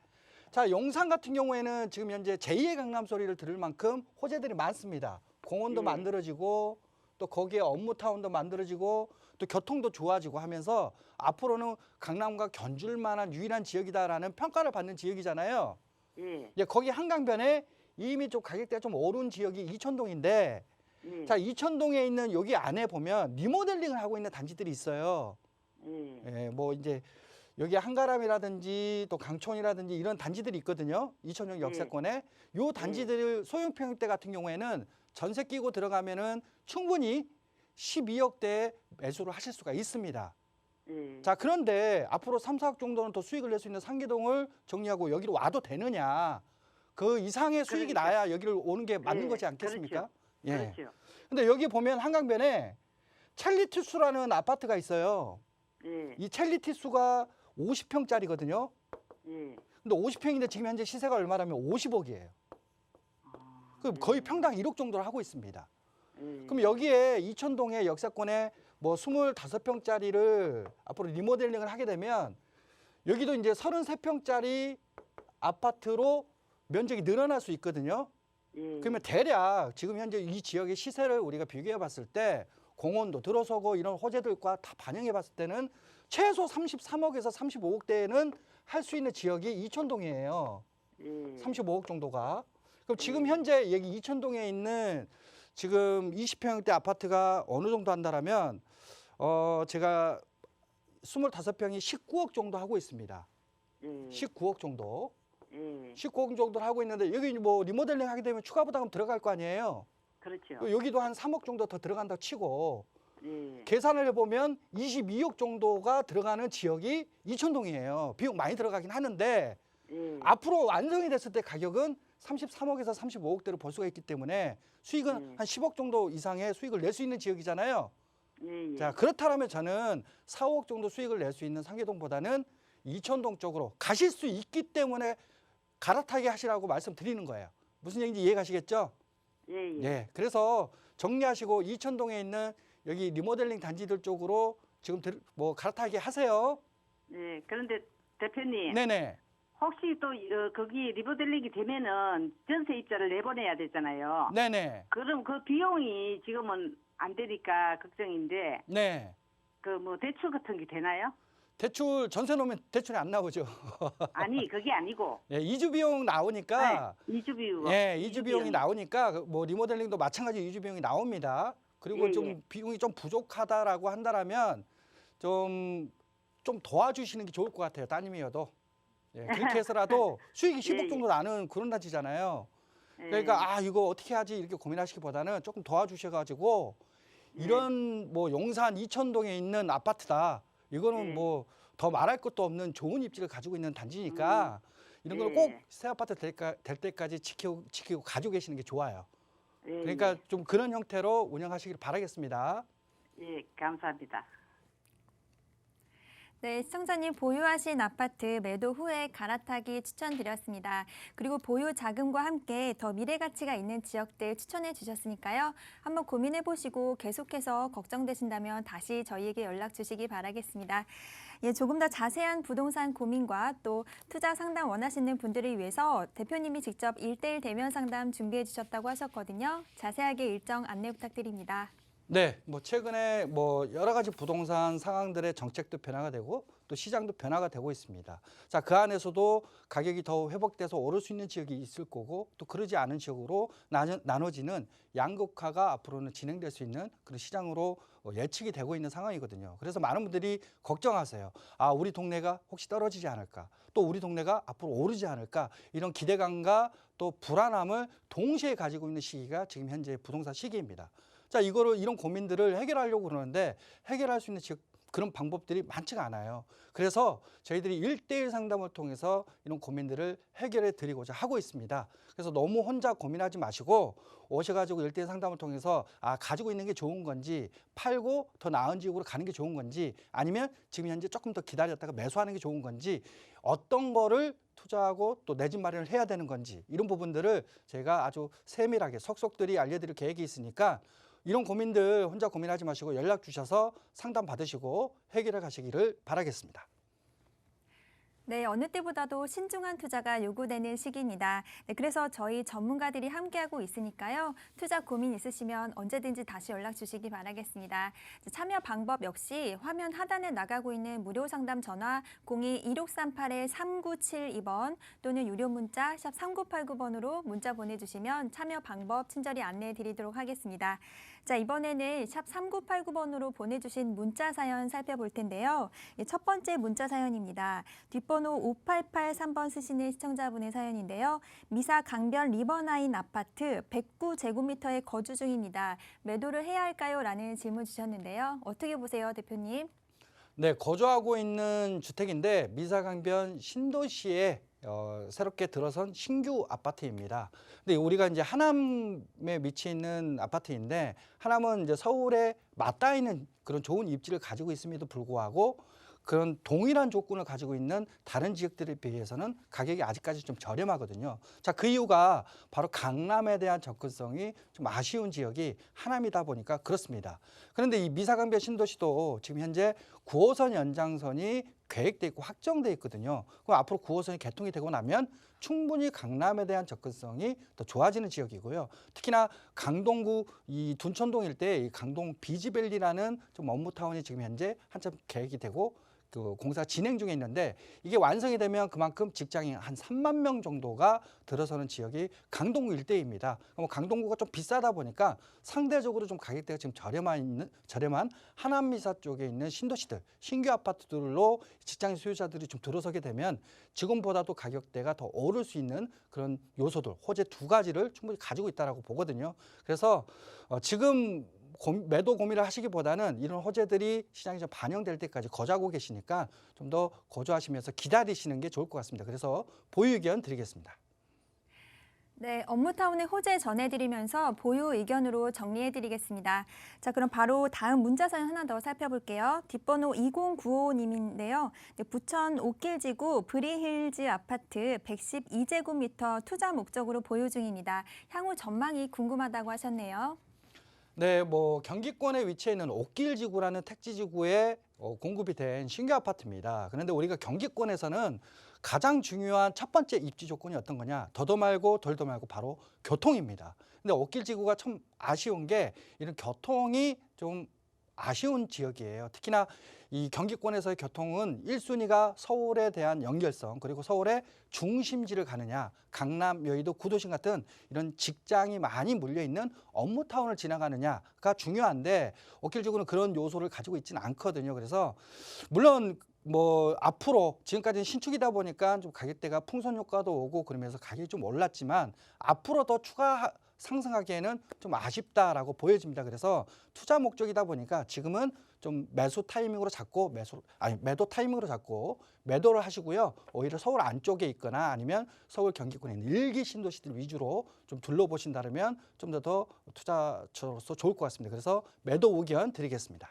자, 용산 같은 경우에는 지금 현재 제2의 강남 소리를 들을 만큼 호재들이 많습니다. 공원도 예. 만들어지고 또 거기에 업무타운도 만들어지고 또 교통도 좋아지고 하면서 앞으로는 강남과 견줄 만한 유일한 지역이다라는 평가를 받는 지역이잖아요. 예, 예, 거기 한강변에 이미 좀 가격대가 좀 오른 지역이 이천동인데 예, 자, 이천동에 있는 여기 안에 보면 리모델링을 하고 있는 단지들이 있어요. 예, 예, 뭐 이제 여기 한가람이라든지 또 강촌이라든지 이런 단지들이 있거든요. 이천역 역세권에 요 단지들 소형 평형대 같은 경우에는 전세 끼고 들어가면은 충분히 12억대에 매수를 하실 수가 있습니다. 예, 자, 그런데 앞으로 3, 4억 정도는 더 수익을 낼 수 있는 상계동을 정리하고 여기로 와도 되느냐? 그 이상의 수익이 그러니까. 나야 여기를 오는 게 맞는 예, 거지 않겠습니까? 예. 그렇죠. 근데 여기 보면 한강변에 첼리티수라는 아파트가 있어요. 예, 이 첼리티수가 50평짜리거든요. 예, 근데 50평인데 지금 현재 시세가 얼마라면 50억이에요. 아, 그럼 거의 평당 1억 정도를 하고 있습니다. 예, 그럼 여기에 이천동의 역세권에 뭐 25평짜리를 앞으로 리모델링을 하게 되면 여기도 이제 33평짜리 아파트로 면적이 늘어날 수 있거든요. 예. 그러면 대략 지금 현재 이 지역의 시세를 우리가 비교해 봤을 때 공원도 들어서고 이런 호재들과 다 반영해 봤을 때는 최소 33억에서 35억대는 할 수 있는 지역이 이천동이에요. 예. 35억 정도가. 그럼 지금 현재 여기 이천동에 있는 지금 20평대 아파트가 어느 정도 한다라면 제가 25평이 19억 정도 하고 있습니다. 예. 19억 정도. 예. 19억 정도를 하고 있는데 여기 뭐 리모델링 하게 되면 추가 부담금 들어갈 거 아니에요. 그렇죠. 여기도 한 3억 정도 더 들어간다고 치고 예. 계산을 해보면 22억 정도가 들어가는 지역이 이천동이에요. 비용 많이 들어가긴 하는데 예. 앞으로 완성이 됐을 때 가격은 33억에서 35억대로 볼 수가 있기 때문에 수익은 한 10억 정도 이상의 수익을 낼 수 있는 지역이잖아요. 예. 예. 자, 그렇다면 저는 4억 정도 수익을 낼 수 있는 상계동보다는 이천동 쪽으로 가실 수 있기 때문에 갈아타게 하시라고 말씀드리는 거예요. 무슨 얘기인지 이해가시겠죠? 예. 예. 예. 그래서 정리하시고 이천동에 있는 여기 리모델링 단지들 쪽으로 지금 뭐 갈아타게 하세요. 예. 그런데 대표님, 네네. 혹시 또 거기 리모델링이 되면은 전세 입자를 내보내야 되잖아요. 네네. 그럼 그 비용이 지금은 안 되니까 걱정인데 네. 그 뭐 대출 같은 게 되나요? 대출 전세 놓으면 대출이 안 나오죠. 아니 그게 아니고 예, 이주 비용 나오니까 네, 이주 비용. 예, 이주 비용이 나오니까 뭐 리모델링도 마찬가지 이주 비용이 나옵니다. 그리고 예, 좀 예. 비용이 좀 부족하다라고 한다라면 좀 도와주시는 게 좋을 것 같아요. 따님이어도. 예, 그렇게 해서라도 수익이 10억 예. 정도 나는 그런 단지잖아요. 예. 그러니까 이거 어떻게 하지 이렇게 고민하시기보다는 조금 도와주셔가지고 이런 뭐 용산 이천동에 있는 아파트다. 이거는 예. 뭐 더 말할 것도 없는 좋은 입지를 가지고 있는 단지니까 이런 걸 예. 꼭 새 아파트 될 때까지 지키고 가지고 계시는 게 좋아요. 예, 그러니까 좀 그런 형태로 운영하시길 바라겠습니다. 예, 감사합니다. 네, 시청자님 보유하신 아파트 매도 후에 갈아타기 추천드렸습니다. 그리고 보유 자금과 함께 더 미래 가치가 있는 지역들 추천해 주셨으니까요. 한번 고민해 보시고 계속해서 걱정되신다면 다시 저희에게 연락 주시기 바라겠습니다. 예, 조금 더 자세한 부동산 고민과 또 투자 상담 원하시는 분들을 위해서 대표님이 직접 1:1 대면 상담 준비해 주셨다고 하셨거든요. 자세하게 일정 안내 부탁드립니다. 네, 뭐 최근에 뭐 여러 가지 부동산 상황들의 정책도 변화가 되고 또 시장도 변화가 되고 있습니다. 자, 그 안에서도 가격이 더 회복돼서 오를 수 있는 지역이 있을 거고 또 그러지 않은 지역으로 나눠지는 양극화가 앞으로는 진행될 수 있는 그런 시장으로 예측이 되고 있는 상황이거든요. 그래서 많은 분들이 걱정하세요. 우리 동네가 혹시 떨어지지 않을까? 또 우리 동네가 앞으로 오르지 않을까? 이런 기대감과 또 불안함을 동시에 가지고 있는 시기가 지금 현재 부동산 시기입니다. 자, 이런 고민들을 해결하려고 그러는데 해결할 수 있는 그런 방법들이 많지가 않아요. 그래서 저희들이 1:1 상담을 통해서 이런 고민들을 해결해 드리고자 하고 있습니다. 그래서 너무 혼자 고민하지 마시고 오셔가지고 1:1 상담을 통해서 가지고 있는 게 좋은 건지 팔고 더 나은 지역으로 가는 게 좋은 건지 아니면 지금 현재 조금 더 기다렸다가 매수하는 게 좋은 건지 어떤 거를 투자하고 또 내 집 마련을 해야 되는 건지 이런 부분들을 제가 아주 세밀하게 속속들이 알려드릴 계획이 있으니까 이런 고민들 혼자 고민하지 마시고 연락 주셔서 상담 받으시고 해결해 가시기를 바라겠습니다. 네, 어느 때보다도 신중한 투자가 요구되는 시기입니다. 네, 그래서 저희 전문가들이 함께하고 있으니까요. 투자 고민 있으시면 언제든지 다시 연락 주시기 바라겠습니다. 참여 방법 역시 화면 하단에 나가고 있는 무료 상담 전화 02-1638-3972번 또는 유료 문자 샵 3989번으로 문자 보내주시면 참여 방법 친절히 안내해 드리도록 하겠습니다. 자, 이번에는 샵 3989번으로 보내주신 문자 사연 살펴볼 텐데요. 첫 번째 문자 사연입니다. 뒷번호 5883번 쓰시는 시청자분의 사연인데요. 미사 강변 리버나인 아파트 109제곱미터에 거주 중입니다. 매도를 해야 할까요? 라는 질문 주셨는데요. 어떻게 보세요, 대표님? 네, 거주하고 있는 주택인데 미사강변 신도시에 새롭게 들어선 신규 아파트입니다. 근데 우리가 이제 하남에 위치해 있는 아파트인데 하남은 이제 서울에 맞닿아 있는 그런 좋은 입지를 가지고 있음에도 불구하고 그런 동일한 조건을 가지고 있는 다른 지역들에 비해서는 가격이 아직까지 좀 저렴하거든요. 자, 그 이유가 바로 강남에 대한 접근성이 좀 아쉬운 지역이 하남이다 보니까 그렇습니다. 그런데 이 미사강변 신도시도 지금 현재 9호선 연장선이 계획돼 있고 확정돼 있거든요. 그럼 앞으로 9호선이 개통이 되고 나면 충분히 강남에 대한 접근성이 더 좋아지는 지역이고요. 특히나 강동구 이 둔천동 일대 이 강동 비지밸리라는 좀 업무타운이 지금 현재 한참 계획이 되고 그 공사 진행 중에 있는데 이게 완성이 되면 그만큼 직장인 한 3만 명 정도가 들어서는 지역이 강동구 일대입니다. 그럼 강동구가 좀 비싸다 보니까 상대적으로 좀 가격대가 지금 저렴한 하남미사 쪽에 있는 신도시들, 신규 아파트들로 직장인 수요자들이 좀 들어서게 되면 지금보다도 가격대가 더 오를 수 있는 그런 요소들, 호재 두 가지를 충분히 가지고 있다라고 보거든요. 그래서 지금 매도 고민을 하시기보다는 이런 호재들이 시장에 좀 반영될 때까지 거주하고 계시니까 좀 더 거주하시면서 기다리시는 게 좋을 것 같습니다. 그래서 보유 의견 드리겠습니다. 네, 업무타운의 호재 전해드리면서 보유 의견으로 정리해드리겠습니다. 자, 그럼 바로 다음 문자 사연 하나 더 살펴볼게요. 뒷번호 2095님인데요. 네, 부천 옥길지구 브리힐즈 아파트 112제곱미터 투자 목적으로 보유 중입니다. 향후 전망이 궁금하다고 하셨네요. 네, 뭐 경기권에 위치해 있는 옥길지구라는 택지지구에 공급이 된 신규 아파트입니다. 그런데 우리가 경기권에서는 가장 중요한 첫 번째 입지 조건이 어떤 거냐? 더도 말고 덜도 말고 바로 교통입니다. 근데 옥길지구가 참 아쉬운 게 이런 교통이 좀 아쉬운 지역이에요. 특히나 이 경기권에서의 교통은 1순위가 서울에 대한 연결성, 그리고 서울의 중심지를 가느냐, 강남, 여의도, 구도심 같은 이런 직장이 많이 몰려있는 업무타운을 지나가느냐가 중요한데 옥길지구는 그런 요소를 가지고 있지는 않거든요. 그래서 물론 뭐 앞으로 지금까지는 신축이다 보니까 좀 가격대가 풍선 효과도 오고 그러면서 가격이 좀 올랐지만 앞으로 더 추가 상승하기에는 좀 아쉽다라고 보여집니다. 그래서 투자 목적이다 보니까 지금은 좀 매도 타이밍으로 잡고 매도를 하시고요. 오히려 서울 안쪽에 있거나 아니면 서울 경기권에 있는 일기 신도시들 위주로 좀 둘러보신다면 좀 더 투자처로서 좋을 것 같습니다. 그래서 매도 의견 드리겠습니다.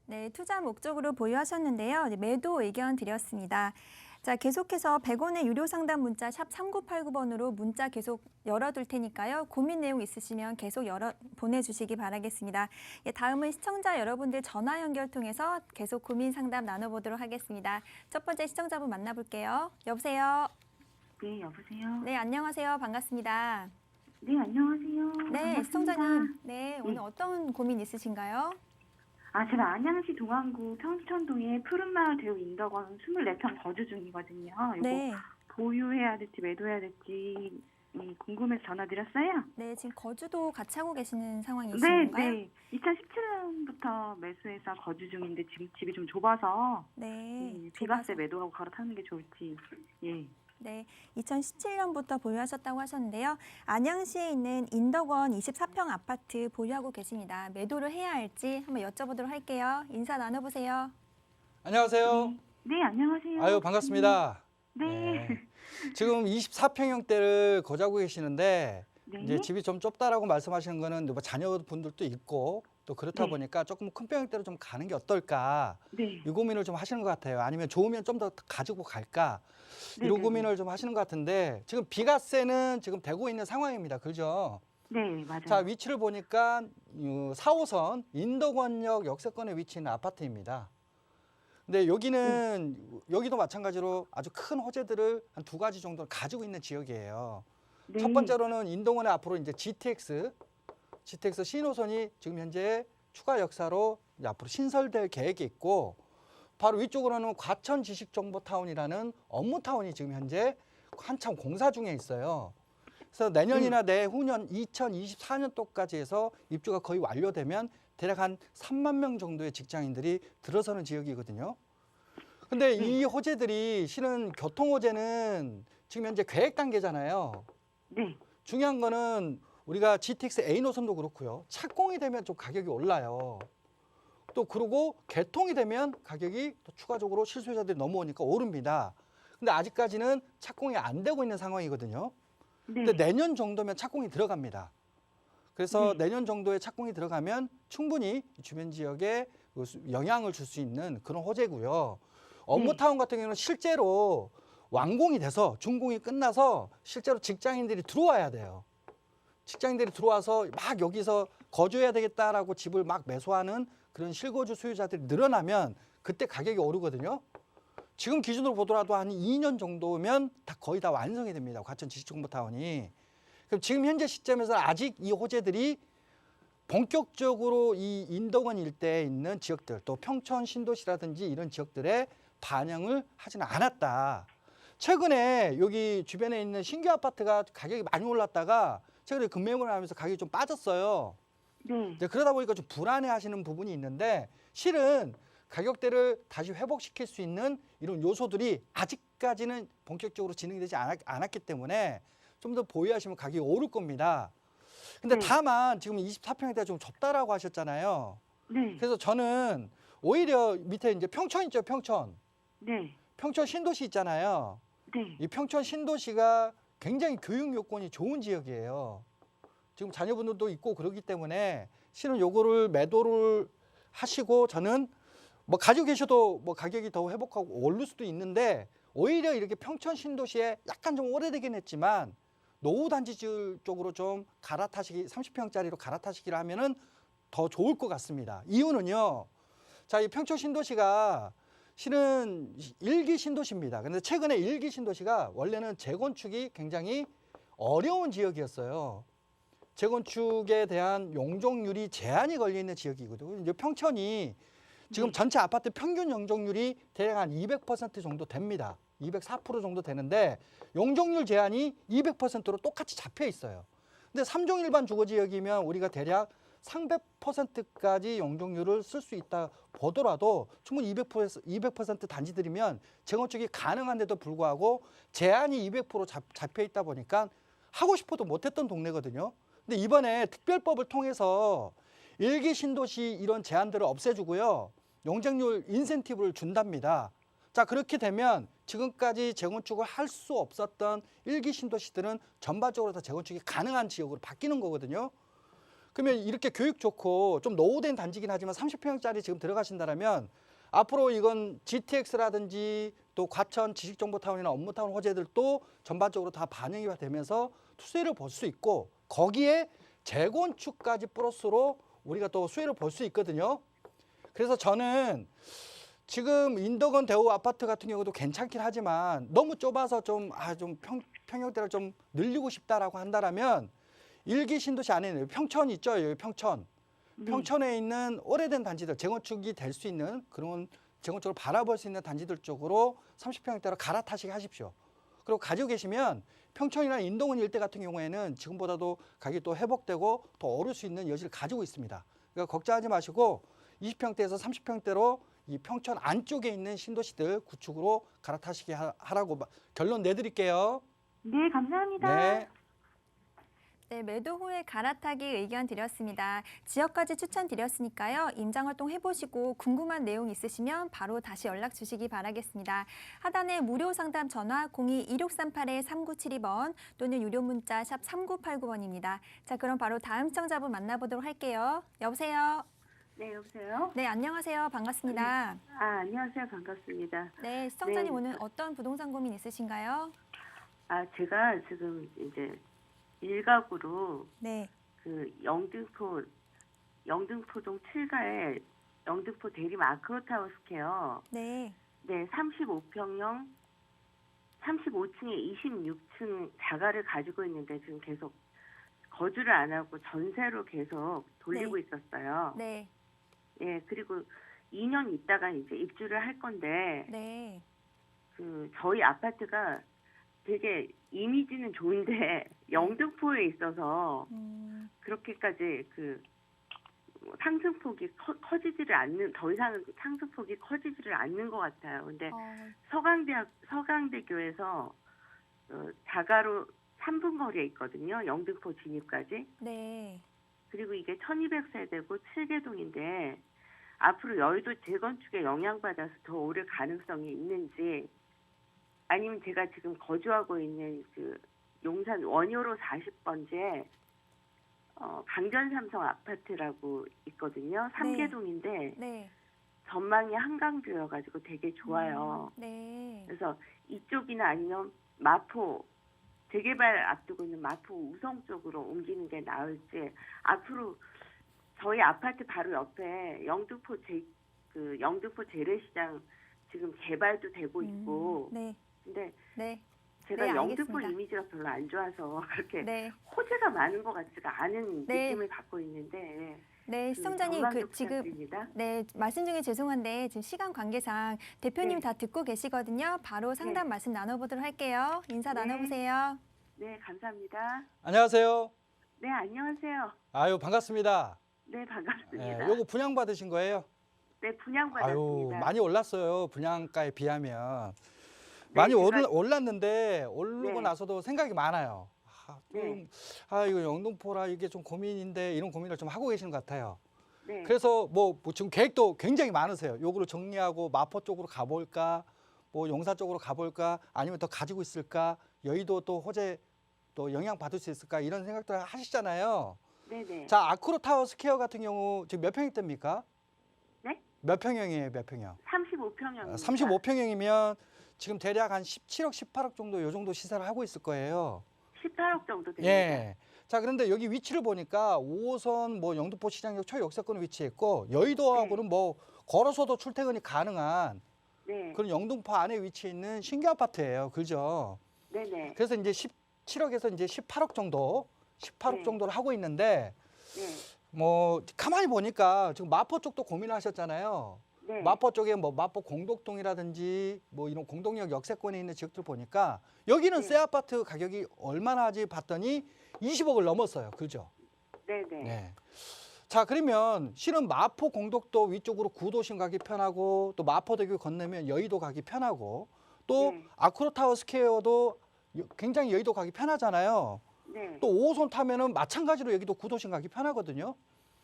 네, 투자 목적으로 보유하셨는데요. 네, 매도 의견 드렸습니다. 자, 계속해서 100원의 유료 상담 문자 샵 3989번으로 문자 계속 열어둘 테니까요. 고민 내용 있으시면 계속 보내주시기 바라겠습니다. 예, 다음은 시청자 여러분들 전화 연결 통해서 계속 고민 상담 나눠보도록 하겠습니다. 첫 번째 시청자분 만나볼게요. 여보세요. 네, 여보세요. 네, 안녕하세요. 반갑습니다. 네, 안녕하세요. 네, 반갑습니다. 시청자님. 네, 오늘 어떤 고민 있으신가요? 제가 안양시 동안구 평촌동에 푸른마을 대우 인덕원 24평 거주 중이거든요. 이거 네. 보유해야 될지 매도해야 될지 궁금해서 전화드렸어요. 네, 지금 거주도 같이 하고 계시는 상황이신 네, 건가요? 네. 2017년부터 매수해서 거주 중인데 지금 집이 좀 좁아서 네. 비과세 매도하고 갈아타는 게 좋을지. 예. 네, 2017년부터 보유하셨다고 하셨는데요. 안양시에 있는 인덕원 24평 아파트 보유하고 계십니다. 매도를 해야 할지 한번 여쭤보도록 할게요. 인사 나눠보세요. 안녕하세요. 네, 안녕하세요. 아유, 반갑습니다. 네. 지금 24평형대를 거주하고 계시는데 네. 이제 집이 좀 좁다라고 말씀하시는 거는 뭐 자녀분들도 있고 또 그렇다 네. 보니까 조금 큰 평형대로 좀 가는 게 어떨까 네. 이 고민을 좀 하시는 것 같아요. 아니면 좋으면 좀 더 가지고 갈까 네, 이런 네, 고민을 좀 하시는 것 같은데 지금 비과세는 지금 되고 있는 상황입니다. 그죠? 네, 맞아요. 자, 위치를 보니까 4호선 인덕원역 역세권에 위치해 있는 아파트입니다. 근데 여기도 마찬가지로 아주 큰 호재들을 한 2가지 정도 가지고 있는 지역이에요. 네. 첫 번째로는 인덕원에 앞으로 이제 GTX 신호선이 지금 현재 추가 역사로 이제 앞으로 신설될 계획이 있고 바로 위쪽으로는 과천 지식정보타운이라는 업무타운이 지금 현재 한참 공사 중에 있어요. 그래서 내년이나 내후년 2024년도까지 해서 입주가 거의 완료되면 대략 한 3만 명 정도의 직장인들이 들어서는 지역이거든요. 근데 이 호재들이 실은 교통 호재는 지금 현재 계획 단계잖아요. 네. 중요한 거는 우리가 GTX A 노선도 그렇고요. 착공이 되면 좀 가격이 올라요. 또 그리고 개통이 되면 가격이 또 추가적으로 실수요자들이 넘어오니까 오릅니다. 근데 아직까지는 착공이 안 되고 있는 상황이거든요. 네. 근데 내년 정도면 착공이 들어갑니다. 그래서 네. 내년 정도에 착공이 들어가면 충분히 주변 지역에 영향을 줄 수 있는 그런 호재고요. 업무타운 같은 경우는 실제로 완공이 돼서 준공이 끝나서 실제로 직장인들이 들어와야 돼요. 직장인들이 들어와서 막 여기서 거주해야 되겠다라고 집을 막 매수하는 그런 실거주 소유자들이 늘어나면 그때 가격이 오르거든요. 지금 기준으로 보더라도 한 2년 정도면 다 거의 다 완성이 됩니다. 과천 지식정보타운이. 그럼 지금 현재 시점에서 아직 이 호재들이 본격적으로 이 인덕원 일대에 있는 지역들, 또 평촌 신도시라든지 이런 지역들에 반영을 하지는 않았다. 최근에 여기 주변에 있는 신규 아파트가 가격이 많이 올랐다가 최근에 급매물을 하면서 가격이 좀 빠졌어요. 네. 이제 그러다 보니까 좀 불안해하시는 부분이 있는데 실은 가격대를 다시 회복시킬 수 있는 이런 요소들이 아직까지는 본격적으로 진행되지 않았기 때문에 좀 더 보유하시면 가격이 오를 겁니다. 근데 네. 다만 지금 24평대가 좀 좁다라고 하셨잖아요. 네. 그래서 저는 오히려 밑에 이제 평촌 있죠, 평촌. 네. 평촌 신도시 있잖아요. 네. 이 평촌 신도시가 굉장히 교육 요건이 좋은 지역이에요. 지금 자녀분들도 있고 그러기 때문에 실은 요거를 매도를 하시고 저는 뭐 가지고 계셔도 뭐 가격이 더 회복하고 오를 수도 있는데 오히려 이렇게 평촌 신도시에 약간 좀 오래되긴 했지만 노후 단지질 쪽으로 좀 갈아타시기 30평짜리로 갈아타시기를 하면은 더 좋을 것 같습니다. 이유는요. 자, 이 평촌 신도시가 실은 1기 신도시입니다. 근데 최근에 1기 신도시가 원래는 재건축이 굉장히 어려운 지역이었어요. 재건축에 대한 용적률이 제한이 걸려 있는 지역이거든요. 이제 평촌이 지금 전체 아파트 평균 용적률이 대략 한 200% 정도 됩니다. 204% 정도 되는데 용적률 제한이 200%로 똑같이 잡혀 있어요. 근데 3종 일반 주거 지역이면 우리가 대략 300%까지 용적률을 쓸 수 있다 보더라도 충분히 200% 단지들이면 재건축이 가능한데도 불구하고 제한이 200% 잡혀 있다 보니까 하고 싶어도 못했던 동네거든요. 근데 이번에 특별법을 통해서 1기 신도시 이런 제한들을 없애주고요. 용적률 인센티브를 준답니다. 자, 그렇게 되면 지금까지 재건축을 할 수 없었던 1기 신도시들은 전반적으로 다 재건축이 가능한 지역으로 바뀌는 거거든요. 그러면 이렇게 교육 좋고 좀 노후된 단지긴 하지만 30평짜리 지금 들어가신다면 앞으로 이건 GTX라든지 또 과천 지식정보타운이나 업무타운 호재들도 전반적으로 다 반영이 되면서 수혜를 볼 수 있고 거기에 재건축까지 플러스로 우리가 또 수혜를 볼 수 있거든요. 그래서 저는 지금 인덕원 대우 아파트 같은 경우도 괜찮긴 하지만 너무 좁아서 좀 평형대를 좀 늘리고 싶다라고 한다라면 1기 신도시 안에 있는 평촌 있죠, 여기 평촌. 평촌에 있는 오래된 단지들, 재건축이 될 수 있는 그런 재건축을 바라볼 수 있는 단지들 쪽으로 30평대로 갈아타시게 하십시오. 그리고 가지고 계시면 평촌이나 인덕원 일대 같은 경우에는 지금보다도 가격이 또 회복되고 더 오를 수 있는 여지를 가지고 있습니다. 그러니까 걱정하지 마시고 20평대에서 30평대로 이 평촌 안쪽에 있는 신도시들 구축으로 갈아타시게 하라고 결론 내드릴게요. 네, 감사합니다. 네. 네, 매도 후에 갈아타기 의견 드렸습니다. 지역까지 추천드렸으니까요. 임장활동 해보시고 궁금한 내용 있으시면 바로 다시 연락 주시기 바라겠습니다. 하단에 무료 상담 전화 02-2638-3972번 또는 유료 문자 샵 3989번입니다. 자, 그럼 바로 다음 시청자분 만나보도록 할게요. 여보세요? 네, 여보세요? 네, 안녕하세요. 반갑습니다. 안녕하세요. 반갑습니다. 네, 시청자님 네. 오늘 어떤 부동산 고민 있으신가요? 제가 지금 이제 일가구로 네, 그 영등포동 7가에 영등포 대림 아크로타워스퀘어 네, 네 35평형 35층에 26층 자가를 가지고 있는데 지금 계속 거주를 안 하고 전세로 계속 돌리고 있었어요. 네, 예, 그리고 2년 있다가 이제 입주를 할 건데 네, 그 저희 아파트가 되게 이미지는 좋은데 영등포에 있어서 그렇게까지 그 상승폭이 커지지를 않는 더 이상 상승폭이 커지지를 않는 것 같아요. 근데 서강대교에서 자가로 3분 거리에 있거든요. 영등포 진입까지. 네. 그리고 이게 1200세대고 7개동인데 앞으로 여의도 재건축에 영향받아서 더 오를 가능성이 있는지 아니면 제가 지금 거주하고 있는 그 용산 원효로 40번째 강전삼성 아파트라고 있거든요. 3개동인데 네. 전망이 한강뷰여가지고 되게 좋아요. 네. 그래서 이쪽이나 아니면 마포 재개발 앞두고 있는 마포 우성 쪽으로 옮기는 게 나을지 앞으로 저희 아파트 바로 옆에 영등포 재래시장 지금 개발도 되고 있고. 네. 근데 네. 제가 네, 영등포 알겠습니다. 이미지가 별로 안 좋아서 그렇게 네. 호재가 많은 것 같지가 않은 네. 느낌을 받고 있는데. 네, 시청자님 전망 좀 지금 부탁드립니다. 네, 말씀 중에 죄송한데 지금 시간 관계상 대표님 네. 다 듣고 계시거든요. 바로 상담 말씀 나눠보도록 할게요. 인사 네. 나눠보세요. 네, 감사합니다. 안녕하세요. 네, 안녕하세요. 아유, 반갑습니다. 네, 반갑습니다. 예, 요거 분양 받으신 거예요? 네, 아유, 분양받았습니다. 많이 올랐어요. 분양가에 비하면. 네, 많이 제가- 올랐는데 오르고 네. 나서도 생각이 많아요. 네. 이거 영등포라 이게 좀 고민인데 이런 고민을 좀 하고 계시는 것 같아요. 네. 그래서 뭐 지금 계획도 굉장히 많으세요. 요거를 정리하고 마포 쪽으로 가볼까, 뭐 용산 쪽으로 가볼까, 아니면 더 가지고 있을까, 여의도 또 호재 또 영향 받을 수 있을까 이런 생각들 하시잖아요. 네네. 자, 아크로 타워 스퀘어 같은 경우 지금 몇 평이 됩니까? 네? 몇 평형이에요, 몇 평형? 35평형입니다. 35평형이면 지금 대략 한 17억, 18억 정도 요 정도 시세를 하고 있을 거예요. 18억 정도 됩니다. 예. 자, 그런데 여기 위치를 보니까 5호선 뭐 영등포 시장역 초역세권에 위치했고 여의도하고는 뭐 걸어서도 출퇴근이 가능한 네. 그런 영등포 안에 위치해 있는 신규 아파트예요. 그죠? 네네. 그래서 이제 17억에서 이제 18억 정도, 18억 네. 정도를 하고 있는데 네. 뭐 가만히 보니까 지금 마포 쪽도 고민하셨잖아요. 네. 마포 쪽에 뭐 마포 공덕동이라든지 뭐 이런 공동역 역세권에 있는 지역들 보니까 여기는 네. 새 아파트 가격이 얼마나 하지 봤더니 20억을 넘었어요. 그죠? 네네. 네. 자, 그러면 실은 마포 공덕도 위쪽으로 구도심 가기 편하고 또 마포대교 건너면 여의도 가기 편하고 또 네. 아크로타워 스퀘어도 굉장히 여의도 가기 편하잖아요. 네. 또 5호선 타면은 마찬가지로 여기도 구도심 가기 편하거든요.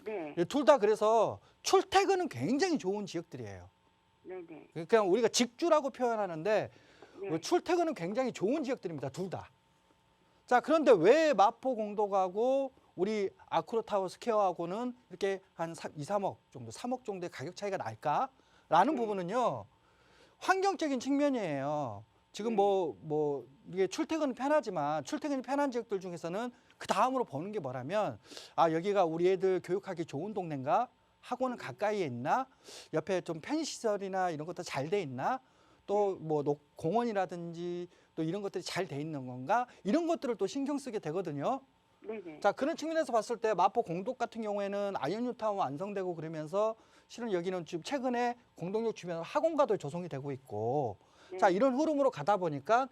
네. 둘 다 그래서 출퇴근은 굉장히 좋은 지역들이에요. 네네. 그러니까 우리가 직주라고 표현하는데 네. 출퇴근은 굉장히 좋은 지역들입니다. 둘 다. 자, 그런데 왜 마포 공덕하고 우리 아크로타워 스퀘어하고는 이렇게 한 2, 3억 정도, 3억 정도의 가격 차이가 날까라는 네. 부분은요. 환경적인 측면이에요. 지금 네. 뭐 이게 출퇴근은 편하지만 출퇴근이 편한 지역들 중에서는 그 다음으로 보는 게 뭐라면 여기가 우리 애들 교육하기 좋은 동네인가? 학원은 가까이에 있나? 옆에 좀 편의시설이나 이런 것도 잘 돼 있나? 또 뭐 공원이라든지 또 이런 것들이 잘 돼 있는 건가? 이런 것들을 또 신경 쓰게 되거든요. 네네. 자, 그런 측면에서 봤을 때 마포 공덕 같은 경우에는 아이언뉴타운 완성되고 그러면서 실은 여기는 지금 최근에 공동역 주변으로 학원가도 조성이 되고 있고 네. 자, 이런 흐름으로 가다 보니까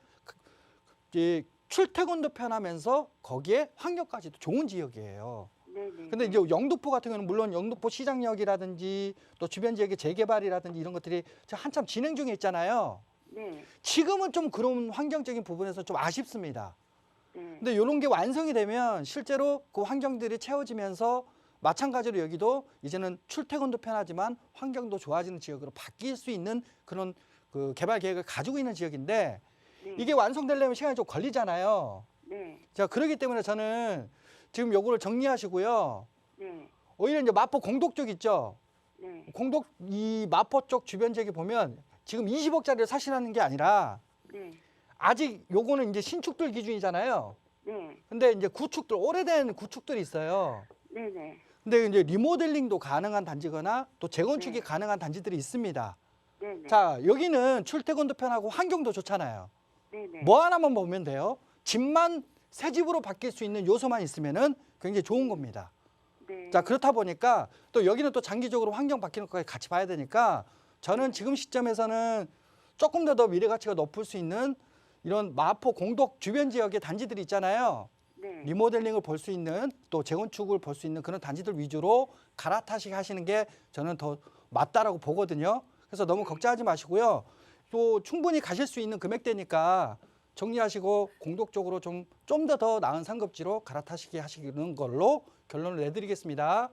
출퇴근도 편하면서 거기에 환경까지도 좋은 지역이에요. 네네. 근데 이제 영등포 같은 경우는 물론 영등포 시장역이라든지 또 주변 지역의 재개발이라든지 이런 것들이 지금 한참 진행 중에 있잖아요. 네. 지금은 좀 그런 환경적인 부분에서 좀 아쉽습니다. 네. 근데 이런 게 완성이 되면 실제로 그 환경들이 채워지면서 마찬가지로 여기도 이제는 출퇴근도 편하지만 환경도 좋아지는 지역으로 바뀔 수 있는 그런 그 개발 계획을 가지고 있는 지역인데 네. 이게 완성되려면 시간이 좀 걸리잖아요. 네. 자, 그렇기 때문에 저는 지금 요거를 정리하시고요. 네. 오히려 이제 마포 공덕 쪽 있죠. 네. 공덕 이 마포 쪽 주변 지역에 보면 지금 20억짜리를 사시라는 게 아니라 네. 아직 요거는 이제 신축들 기준이잖아요. 네. 근데 이제 구축들 오래된 구축들이 있어요. 네네. 근데 이제 리모델링도 가능한 단지거나 또 재건축이 네. 가능한 단지들이 있습니다. 네네. 자, 여기는 출퇴근도 편하고 환경도 좋잖아요. 네네. 뭐 하나만 보면 돼요. 집만 새 집으로 바뀔 수 있는 요소만 있으면은 굉장히 좋은 겁니다. 네. 자, 그렇다 보니까 또 여기는 또 장기적으로 환경 바뀌는 것까지 같이 봐야 되니까 저는 지금 시점에서는 조금 더 미래 가치가 높을 수 있는 이런 마포 공덕 주변 지역의 단지들이 있잖아요. 네. 리모델링을 볼 수 있는 또 재건축을 볼 수 있는 그런 단지들 위주로 갈아타시기 하시는 게 저는 더 맞다라고 보거든요. 그래서 너무 걱정하지 마시고요. 또 충분히 가실 수 있는 금액대니까 정리하시고 공덕적으로 좀 더 나은 상급지로 갈아타시게 하시는 걸로 결론을 내드리겠습니다.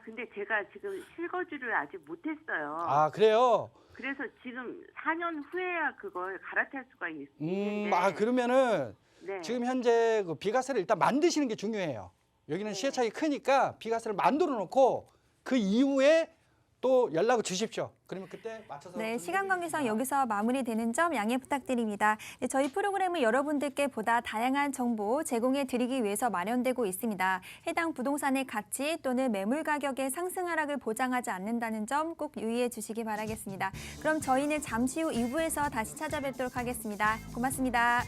근데 제가 지금 실거주를 아직 못했어요. 아, 그래요? 그래서 지금 4년 후에야 그걸 갈아탈 수가 있는데. 그러면은 네. 지금 현재 그 비과세를 일단 만드시는 게 중요해요. 여기는 네. 시세 차익이 크니까 비과세를 만들어 놓고 그 이후에 또 연락을 주십시오. 그러면 그때 맞춰서 네, 좀 시간 관계상 해드리겠습니다. 여기서 마무리되는 점 양해 부탁드립니다. 네, 저희 프로그램은 여러분들께 보다 다양한 정보 제공해 드리기 위해서 마련되고 있습니다. 해당 부동산의 가치 또는 매물 가격의 상승 하락을 보장하지 않는다는 점 꼭 유의해 주시기 바라겠습니다. 그럼 저희는 잠시 후 2부에서 다시 찾아뵙도록 하겠습니다. 고맙습니다.